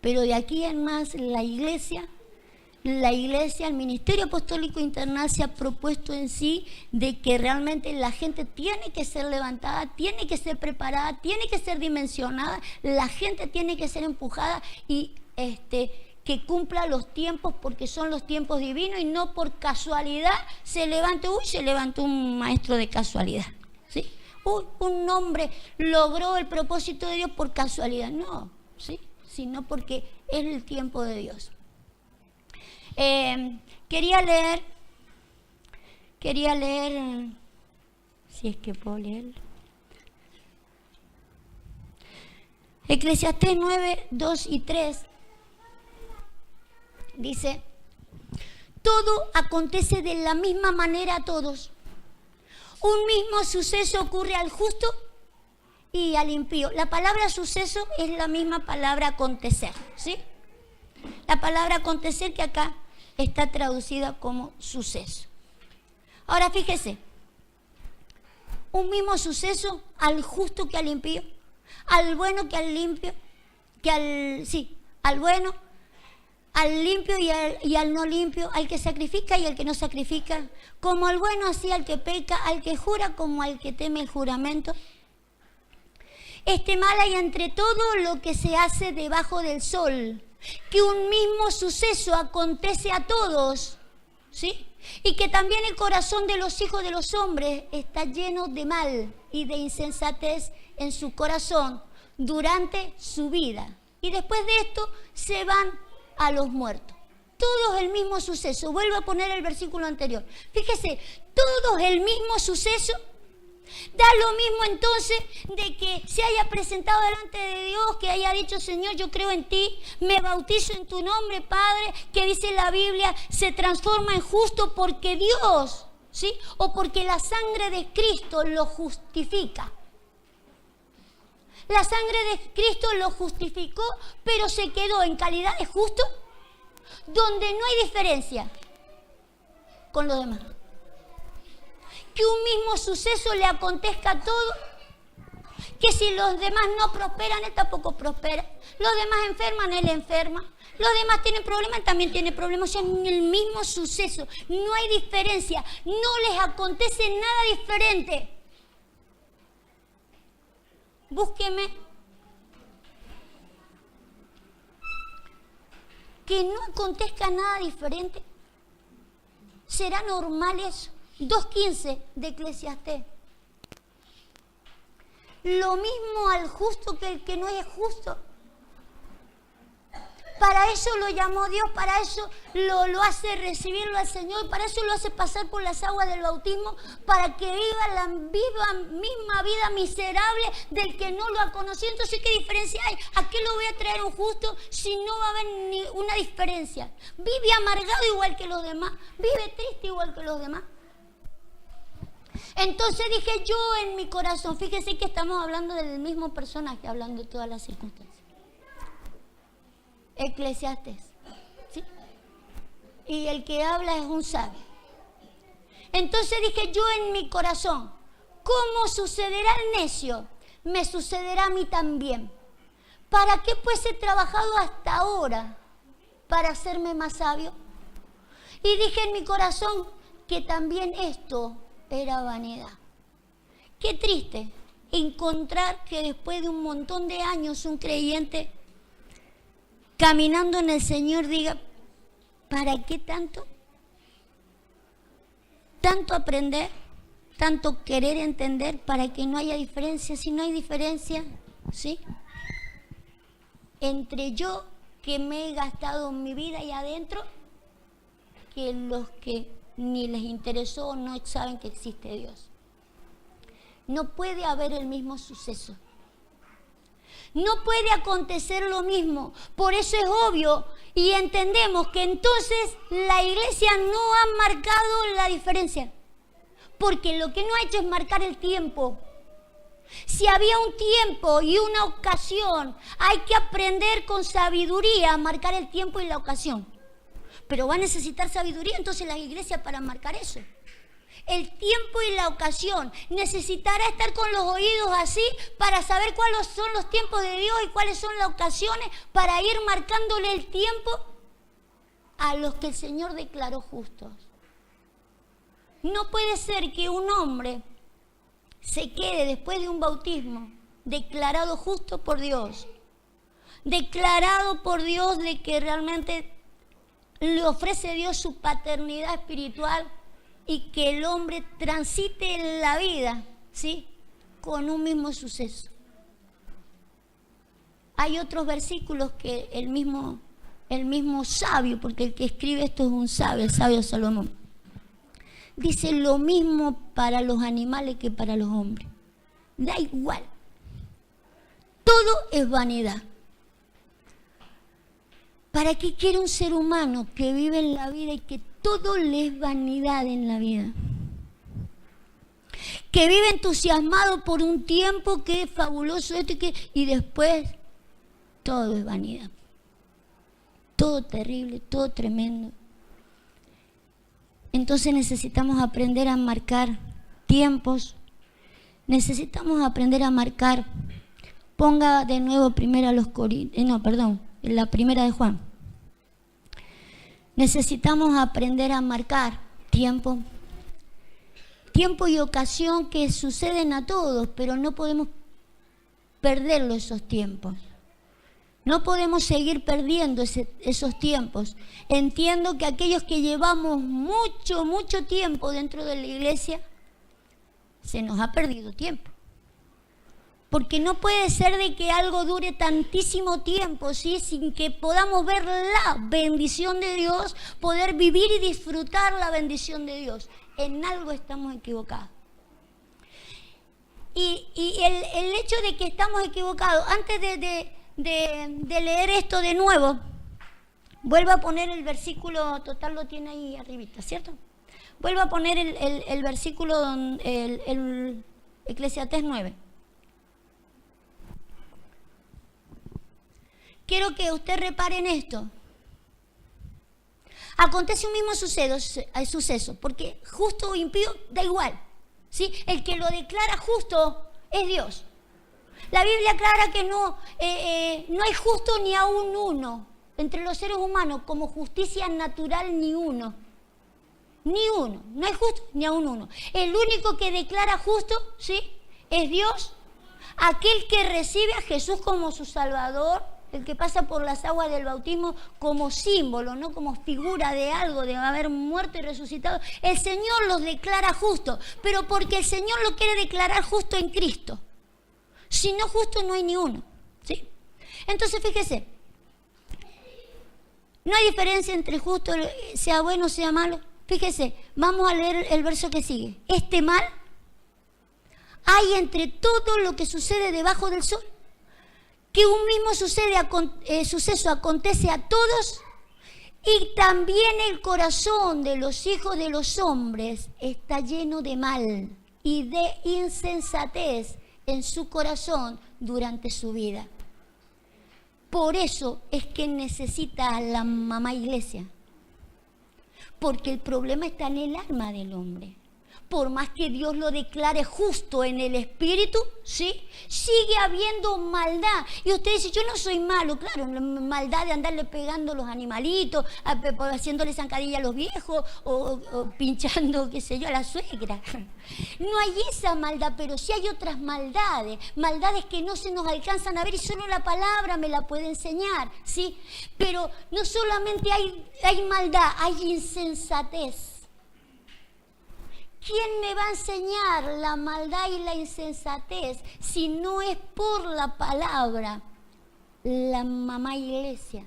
[SPEAKER 1] Pero de aquí en más la iglesia, el Ministerio Apostólico Internacional se ha propuesto en sí de que realmente la gente tiene que ser levantada, tiene que ser preparada, tiene que ser dimensionada, la gente tiene que ser empujada y que cumpla los tiempos porque son los tiempos divinos y no por casualidad se levantó un maestro de casualidad, ¿sí? Un hombre logró el propósito de Dios por casualidad, no, ¿sí? Sino porque es el tiempo de Dios. Quería leer, si es que puedo leer, Eclesiastés 9, 2 y 3, dice, todo acontece de la misma manera a todos. Un mismo suceso ocurre al justo y al impío. La palabra suceso es la misma palabra acontecer, ¿sí? La palabra acontecer que acá está traducida como suceso. Ahora fíjese, un mismo suceso al justo que al impío, al bueno que al limpio, al bueno, al limpio y al no limpio, al que sacrifica y al que no sacrifica, como al bueno así al que peca, al que jura como al que teme el juramento. Mal hay entre todo lo que se hace debajo del sol, que un mismo suceso acontece a todos, ¿sí? Y que también el corazón de los hijos de los hombres está lleno de mal y de insensatez en su corazón durante su vida. Y después de esto se van a los muertos. Todos el mismo suceso. Vuelvo a poner el versículo anterior. Fíjese, todos el mismo suceso. Da lo mismo entonces de que se haya presentado delante de Dios, que haya dicho, Señor, yo creo en ti, me bautizo en tu nombre, Padre, que dice la Biblia, se transforma en justo porque Dios, ¿sí? O porque la sangre de Cristo lo justifica. La sangre de Cristo lo justificó, pero se quedó en calidad de justo, donde no hay diferencia con los demás. Que un mismo suceso le acontezca a todo, que si los demás no prosperan, él tampoco prospera. Los demás enferman, él enferma. Los demás tienen problemas, él también tiene problemas. O sea, en el mismo suceso, no hay diferencia, no les acontece nada diferente. Búsqueme que no acontezca nada diferente. ¿Será normal eso? 2.15 de Eclesiastés. Lo mismo al justo que el que no es justo. Para eso lo llamó Dios, para eso lo hace recibirlo al Señor, para eso lo hace pasar por las aguas del bautismo, para que viva la misma vida miserable del que no lo ha conocido. Entonces, ¿qué diferencia hay? ¿A qué lo voy a traer un justo si no va a haber ni una diferencia? Vive amargado igual que los demás, vive triste igual que los demás. Entonces dije yo en mi corazón, fíjese que estamos hablando del mismo personaje, hablando de todas las circunstancias. Eclesiastés, ¿sí? Y el que habla es un sabio. Entonces dije yo en mi corazón, ¿cómo sucederá al necio? Me sucederá a mí también. ¿Para qué pues he trabajado hasta ahora? ¿Para hacerme más sabio? Y dije en mi corazón que también esto era vanidad. Qué triste encontrar que después de un montón de años un creyente caminando en el Señor diga, ¿para qué tanto? Tanto aprender, tanto querer entender para que no haya diferencia. Si no hay diferencia, ¿sí? Entre yo que me he gastado mi vida ahí adentro, que los que ni les interesó o no saben que existe Dios. No puede haber el mismo suceso. No puede acontecer lo mismo. Por eso es obvio y entendemos que entonces la iglesia no ha marcado la diferencia. Porque lo que no ha hecho es marcar el tiempo. Si había un tiempo y una ocasión, hay que aprender con sabiduría a marcar el tiempo y la ocasión. Pero va a necesitar sabiduría entonces la iglesia para marcar eso. El tiempo y la ocasión. Necesitará estar con los oídos así para saber cuáles son los tiempos de Dios y cuáles son las ocasiones para ir marcándole el tiempo a los que el Señor declaró justos. No puede ser que un hombre se quede después de un bautismo declarado justo por Dios, declarado por Dios de que realmente le ofrece Dios su paternidad espiritual y que el hombre transite en la vida, ¿sí?, con un mismo suceso. Hay otros versículos que el mismo sabio, porque el que escribe esto es un sabio, el sabio Salomón, dice lo mismo para los animales que para los hombres. Da igual. Todo es vanidad. ¿Para qué quiere un ser humano que vive en la vida y que todo le es vanidad en la vida? Que vive entusiasmado por un tiempo que es fabuloso esto y después todo es vanidad. Todo terrible, todo tremendo. Entonces necesitamos aprender a marcar tiempos. Necesitamos aprender a marcar. Ponga de nuevo la primera de Juan. Necesitamos aprender a marcar tiempo. Tiempo y ocasión que suceden a todos, pero no podemos perderlo esos tiempos. No podemos seguir perdiendo esos tiempos. Entiendo que aquellos que llevamos mucho tiempo dentro de la iglesia, se nos ha perdido tiempo. Porque no puede ser de que algo dure tantísimo tiempo, ¿sí?, sin que podamos ver la bendición de Dios, poder vivir y disfrutar la bendición de Dios. En algo estamos equivocados. Y el hecho de que estamos equivocados, antes de leer esto de nuevo, vuelvo a poner el versículo, total lo tiene ahí arribita, ¿cierto? Vuelvo a poner el versículo, el Eclesiastés 9. Quiero que usted repare en esto. Acontece un mismo suceso, porque justo o impío da igual, ¿sí? El que lo declara justo es Dios. La Biblia aclara que no hay justo ni aún uno entre los seres humanos, como justicia natural ni uno. Ni uno, no hay justo ni aún uno. El único que declara justo, ¿sí?, es Dios, aquel que recibe a Jesús como su Salvador, el que pasa por las aguas del bautismo como símbolo, no como figura de algo, de haber muerto y resucitado. El Señor los declara justos, pero porque el Señor lo quiere declarar justo en Cristo. Si no justo, no hay ni uno, ¿sí? Entonces, fíjese, no hay diferencia entre justo, sea bueno o sea malo. Fíjese, vamos a leer el verso que sigue. Este mal hay entre todo lo que sucede debajo del sol, que un mismo suceso acontece a todos, y también el corazón de los hijos de los hombres está lleno de mal y de insensatez en su corazón durante su vida. Por eso es que necesita a la mamá iglesia, porque el problema está en el alma del hombre. Por más que Dios lo declare justo en el espíritu, ¿sí?, sigue habiendo maldad. Y usted dice, yo no soy malo, claro, maldad de andarle pegando a los animalitos, haciéndole zancadilla a los viejos o pinchando, qué sé yo, a la suegra. No hay esa maldad, pero sí hay otras maldades que no se nos alcanzan a ver y solo la palabra me la puede enseñar, ¿sí? Pero no solamente hay maldad, hay insensatez. ¿Quién me va a enseñar la maldad y la insensatez si no es por la palabra? La mamá iglesia.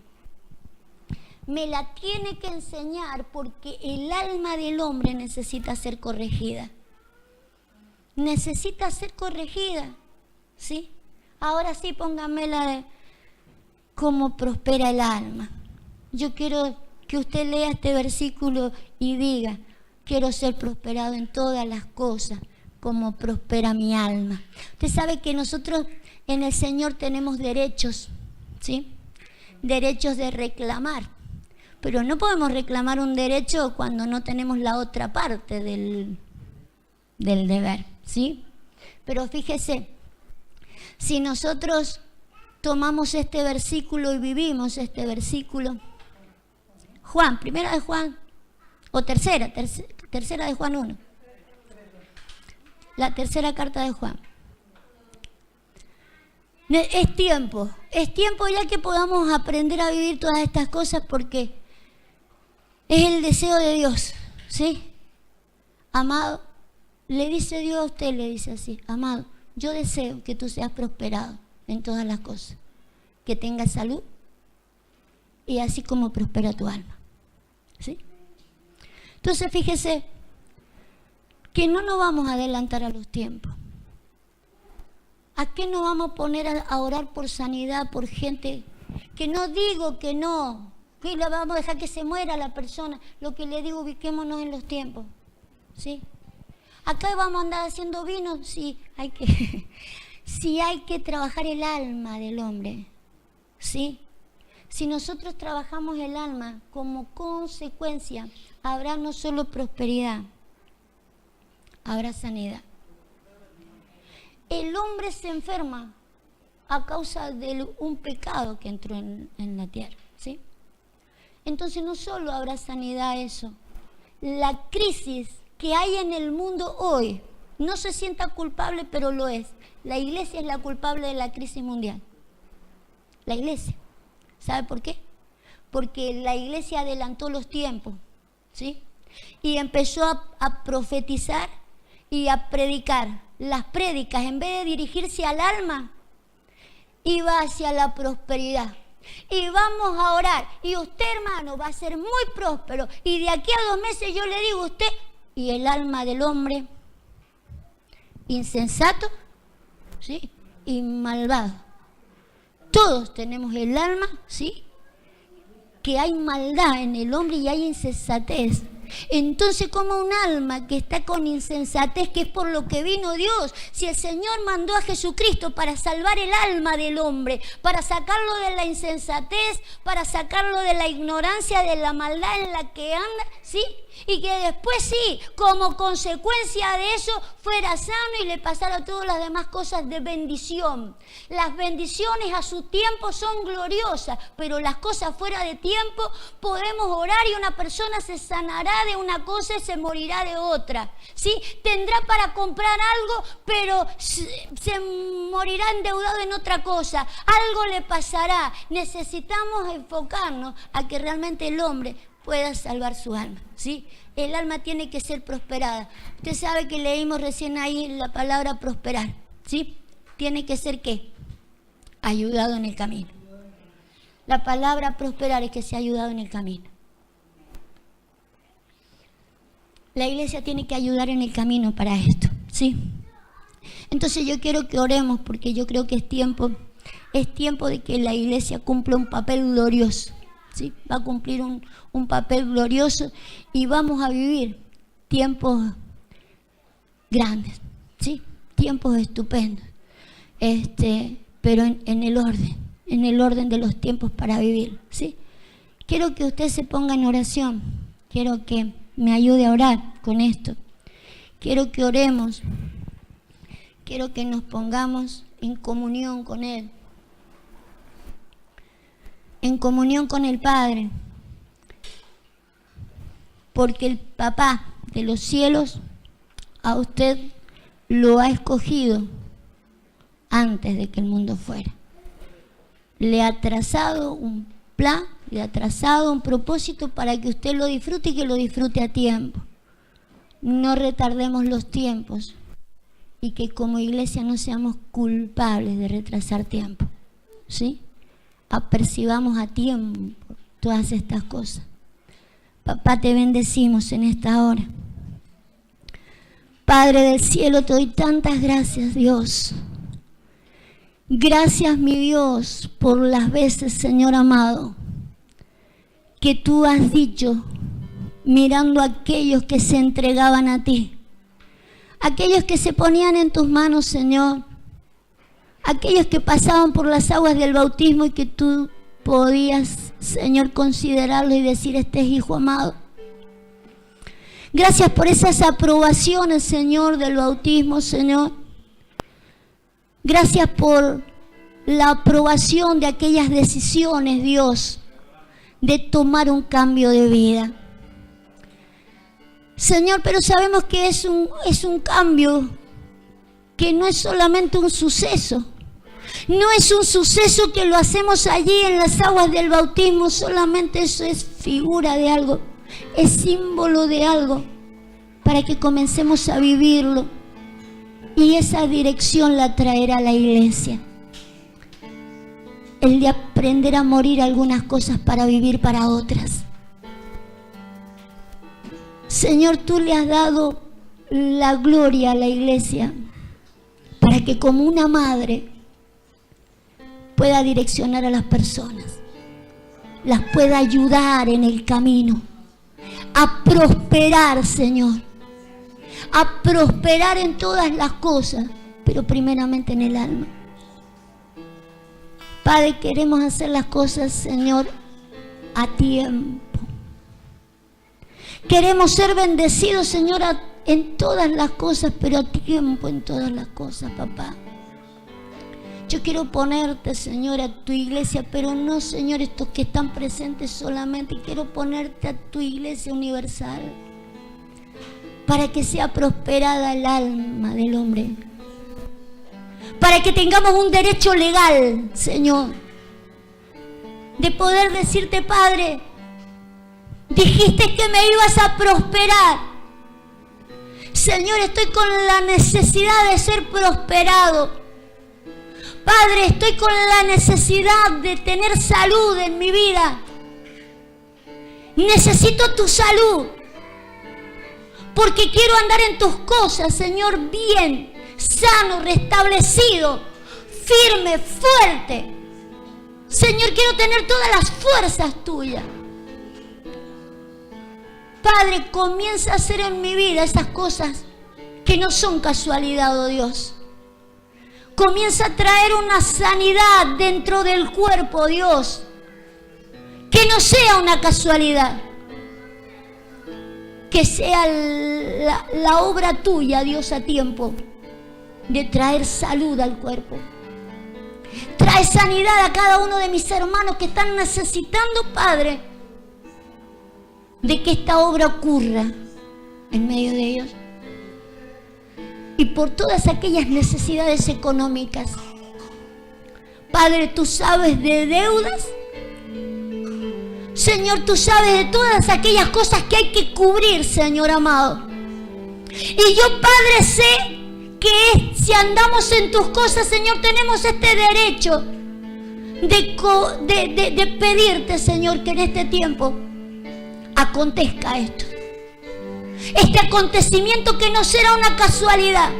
[SPEAKER 1] Me la tiene que enseñar porque el alma del hombre necesita ser corregida. Necesita ser corregida, ¿sí? Ahora sí, póngame la de cómo prospera el alma. Yo quiero que usted lea este versículo y diga, quiero ser prosperado en todas las cosas, como prospera mi alma. Usted sabe que nosotros en el Señor tenemos derechos, ¿sí? Derechos de reclamar. Pero no podemos reclamar un derecho cuando no tenemos la otra parte del deber, ¿sí? Pero fíjese, si nosotros tomamos este versículo y vivimos este versículo, Juan, primera de Juan, o tercera de Juan 1, la tercera carta de Juan. Es tiempo ya que podamos aprender a vivir todas estas cosas porque es el deseo de Dios, ¿sí? Amado, le dice Dios a usted, le dice así, amado, yo deseo que tú seas prosperado en todas las cosas, que tengas salud y así como prospera tu alma, ¿sí? Entonces fíjese que no nos vamos a adelantar a los tiempos. ¿A qué nos vamos a poner a orar por sanidad, por gente? Que no digo que no, que le vamos a dejar que se muera la persona. Lo que le digo, ubiquémonos en los tiempos, ¿sí? Acá vamos a andar haciendo vino, sí, sí hay que trabajar el alma del hombre, ¿sí? Si nosotros trabajamos el alma, como consecuencia, habrá no solo prosperidad, habrá sanidad. El hombre se enferma a causa de un pecado que entró en la tierra, ¿sí? Entonces no solo habrá sanidad eso, la crisis que hay en el mundo hoy, no se sienta culpable, pero lo es. La iglesia es la culpable de la crisis mundial. La iglesia. ¿Sabe por qué? Porque la iglesia adelantó los tiempos, ¿sí? Y empezó a profetizar y a predicar. Las prédicas, en vez de dirigirse al alma, iba hacia la prosperidad. Y vamos a orar. Y usted, hermano, va a ser muy próspero. Y de aquí a 2 meses yo le digo a usted, y el alma del hombre insensato, ¿sí? Y malvado. Todos tenemos el alma, ¿sí? Que hay maldad en el hombre y hay insensatez. Entonces, como un alma que está con insensatez, que es por lo que vino Dios, si el Señor mandó a Jesucristo para salvar el alma del hombre, para sacarlo de la insensatez, para sacarlo de la ignorancia, de la maldad en la que anda, ¿sí? Y que después sí, como consecuencia de eso, fuera sano y le pasara todas las demás cosas de bendición. Las bendiciones a su tiempo son gloriosas, pero las cosas fuera de tiempo podemos orar y una persona se sanará de una cosa y se morirá de otra, ¿sí? Tendrá para comprar algo, pero se morirá endeudado en otra cosa. Algo le pasará. Necesitamos enfocarnos a que realmente el hombre pueda salvar su alma, ¿sí? El alma tiene que ser prosperada. Usted sabe que leímos recién ahí la palabra prosperar, ¿sí? Tiene que ser ¿qué? Ayudado en el camino. La palabra prosperar es que sea ayudado en el camino. La iglesia tiene que ayudar en el camino para esto, ¿sí? Entonces yo quiero que oremos porque yo creo que es tiempo de que la iglesia cumpla un papel glorioso, ¿sí? Va a cumplir un papel glorioso y vamos a vivir tiempos grandes, ¿sí? Tiempos estupendos, pero en el orden de los tiempos para vivir, ¿sí? Quiero que usted se ponga en oración, quiero que me ayude a orar con esto. Quiero que oremos. Quiero que nos pongamos en comunión con Él. En comunión con el Padre. Porque el Papá de los cielos a usted lo ha escogido antes de que el mundo fuera. Le ha trazado un plan, le ha trazado un propósito para que usted lo disfrute y que lo disfrute a tiempo. No retardemos los tiempos y que como iglesia no seamos culpables de retrasar tiempo, ¿sí? Apercibamos a tiempo todas estas cosas. Papá, te bendecimos en esta hora. Padre del cielo, te doy tantas gracias, Dios. Gracias, mi Dios, por las veces, Señor amado, que tú has dicho, mirando a aquellos que se entregaban a ti, aquellos que se ponían en tus manos, Señor, aquellos que pasaban por las aguas del bautismo y que tú podías, Señor, considerarlo y decir, este es hijo amado. Gracias por esas aprobaciones, Señor, del bautismo, Señor. Gracias por la aprobación de aquellas decisiones, Dios, de tomar un cambio de vida. Señor, pero sabemos que es un cambio que no es solamente un suceso. No es un suceso que lo hacemos allí en las aguas del bautismo, solamente eso es figura de algo, es símbolo de algo, para que comencemos a vivirlo. Y esa dirección la traerá la iglesia. El de aprender a morir algunas cosas para vivir para otras. Señor, tú le has dado la gloria a la iglesia para que como una madre pueda direccionar a las personas, las pueda ayudar en el camino, a prosperar, Señor, a prosperar en todas las cosas, pero primeramente en el alma. Padre, queremos hacer las cosas, Señor, a tiempo. Queremos ser bendecidos, Señor, en todas las cosas, pero a tiempo en todas las cosas, papá. Yo quiero ponerte, Señor, a tu iglesia, pero no, Señor, estos que están presentes solamente. Quiero ponerte a tu iglesia universal para que sea prosperada el alma del hombre. Para que tengamos un derecho legal, Señor, de poder decirte, Padre, dijiste que me ibas a prosperar. Señor, estoy con la necesidad de ser prosperado. Padre, estoy con la necesidad de tener salud en mi vida. Necesito tu salud, porque quiero andar en tus cosas, Señor, bien, sano, restablecido, firme, fuerte. Señor, quiero tener todas las fuerzas tuyas. Padre, comienza a hacer en mi vida esas cosas que no son casualidad, oh Dios. Comienza a traer una sanidad dentro del cuerpo, Dios. Que no sea una casualidad. Que sea la obra tuya, Dios, a tiempo de traer salud al cuerpo. Trae sanidad a cada uno de mis hermanos que están necesitando, Padre, de que esta obra ocurra en medio de ellos. Y por todas aquellas necesidades económicas. Padre, tú sabes de deudas. Señor, tú sabes de todas aquellas cosas que hay que cubrir, Señor amado. Y yo, Padre, sé que si andamos en tus cosas, Señor, tenemos este derecho de pedirte, Señor, que en este tiempo acontezca esto. Este acontecimiento que no será una casualidad.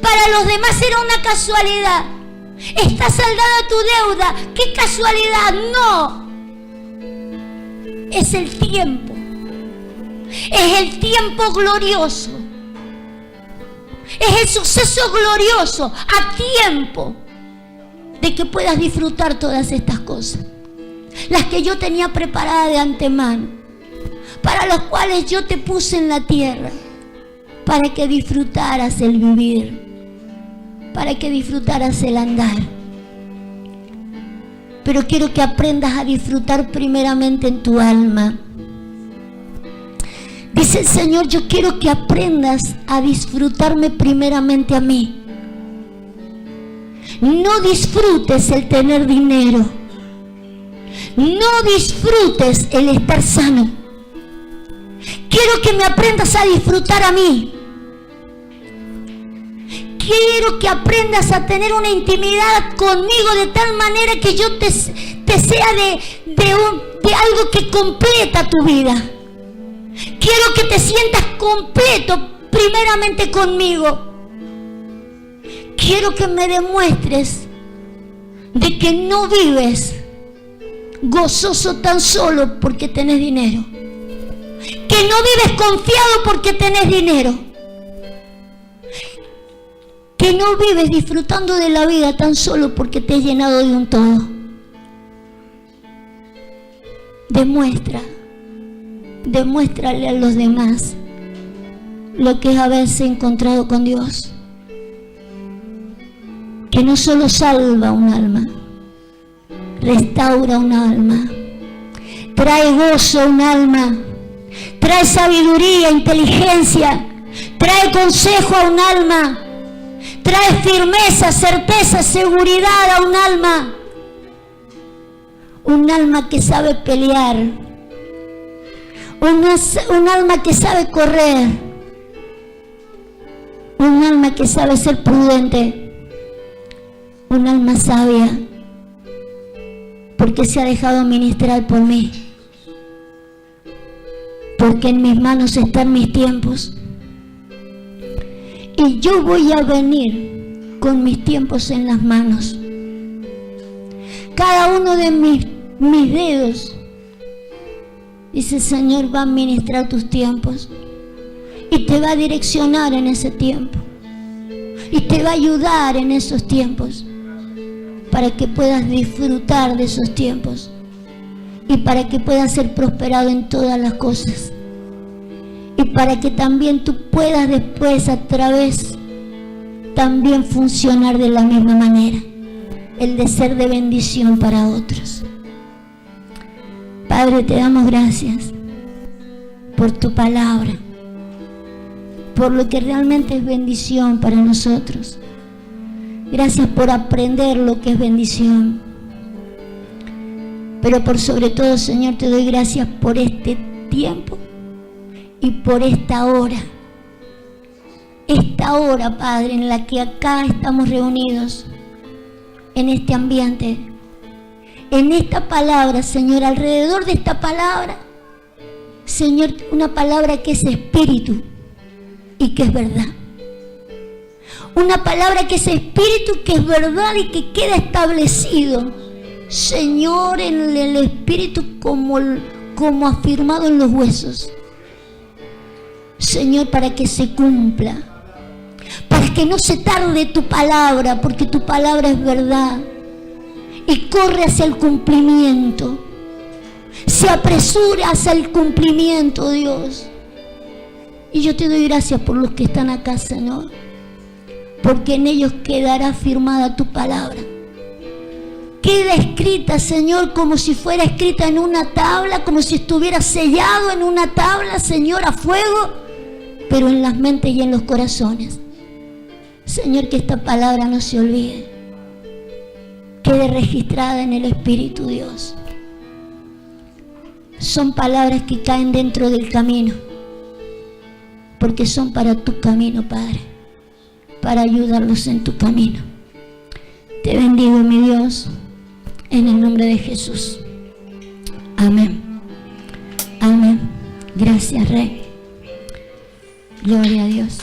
[SPEAKER 1] Para los demás será una casualidad. Está saldada tu deuda. ¡Qué casualidad! No. Es el tiempo. Es el tiempo glorioso. Es el suceso glorioso a tiempo de que puedas disfrutar todas estas cosas. Las que yo tenía preparadas de antemano. Para los cuales yo te puse en la tierra, para que disfrutaras el vivir, para que disfrutaras el andar. Pero quiero que aprendas a disfrutar primeramente en tu alma. Dice el Señor, yo quiero que aprendas a disfrutarme primeramente a mí. No disfrutes el tener dinero. No disfrutes el estar sano. Quiero que me aprendas a disfrutar a mí. Quiero que aprendas a tener una intimidad conmigo de tal manera que yo te sea de algo que completa tu vida. Quiero que te sientas completo primeramente conmigo. Quiero que me demuestres de que no vives gozoso tan solo porque tenés dinero, que no vives confiado porque tenés dinero, que no vives disfrutando de la vida tan solo porque te has llenado de un todo. Demuéstrale a los demás lo que es haberse encontrado con Dios, que no solo salva un alma, restaura un alma, trae gozo a un alma, trae sabiduría, inteligencia, trae consejo a un alma, trae firmeza, certeza, seguridad a un alma que sabe pelear, un alma que sabe correr, un alma que sabe ser prudente, un alma sabia, porque se ha dejado ministrar por mí, porque en mis manos están mis tiempos, y yo voy a venir con mis tiempos en las manos. Cada uno de mis dedos, dice el Señor, va a ministrar tus tiempos y te va a direccionar en ese tiempo y te va a ayudar en esos tiempos para que puedas disfrutar de esos tiempos y para que puedas ser prosperado en todas las cosas y para que también tú puedas después a través también funcionar de la misma manera, el de ser de bendición para otros. Padre, te damos gracias por tu palabra, por lo que realmente es bendición para nosotros. Gracias por aprender lo que es bendición. Pero por sobre todo, Señor, te doy gracias por este tiempo y por esta hora. Esta hora, Padre, en la que acá estamos reunidos, en este ambiente, en esta palabra, Señor, alrededor de esta palabra, Señor, una palabra que es espíritu y que es verdad. Una palabra que es espíritu, que es verdad y que queda establecido, Señor, en el espíritu como afirmado en los huesos. Señor, para que se cumpla, para que no se tarde tu palabra, porque tu palabra es verdad y corre hacia el cumplimiento, se apresura hacia el cumplimiento, Dios. Y yo te doy gracias por los que están acá, Señor, porque en ellos quedará firmada tu palabra. Queda escrita, Señor, como si fuera escrita en una tabla, como si estuviera sellado en una tabla, Señor, a fuego, pero en las mentes y en los corazones. Señor, que esta palabra no se olvide, quede registrada en el Espíritu, Dios. Son palabras que caen dentro del camino, porque son para tu camino, Padre, para ayudarlos en tu camino. Te bendigo, mi Dios, en el nombre de Jesús. Amén. Amén. Gracias, Rey. Gloria a Dios.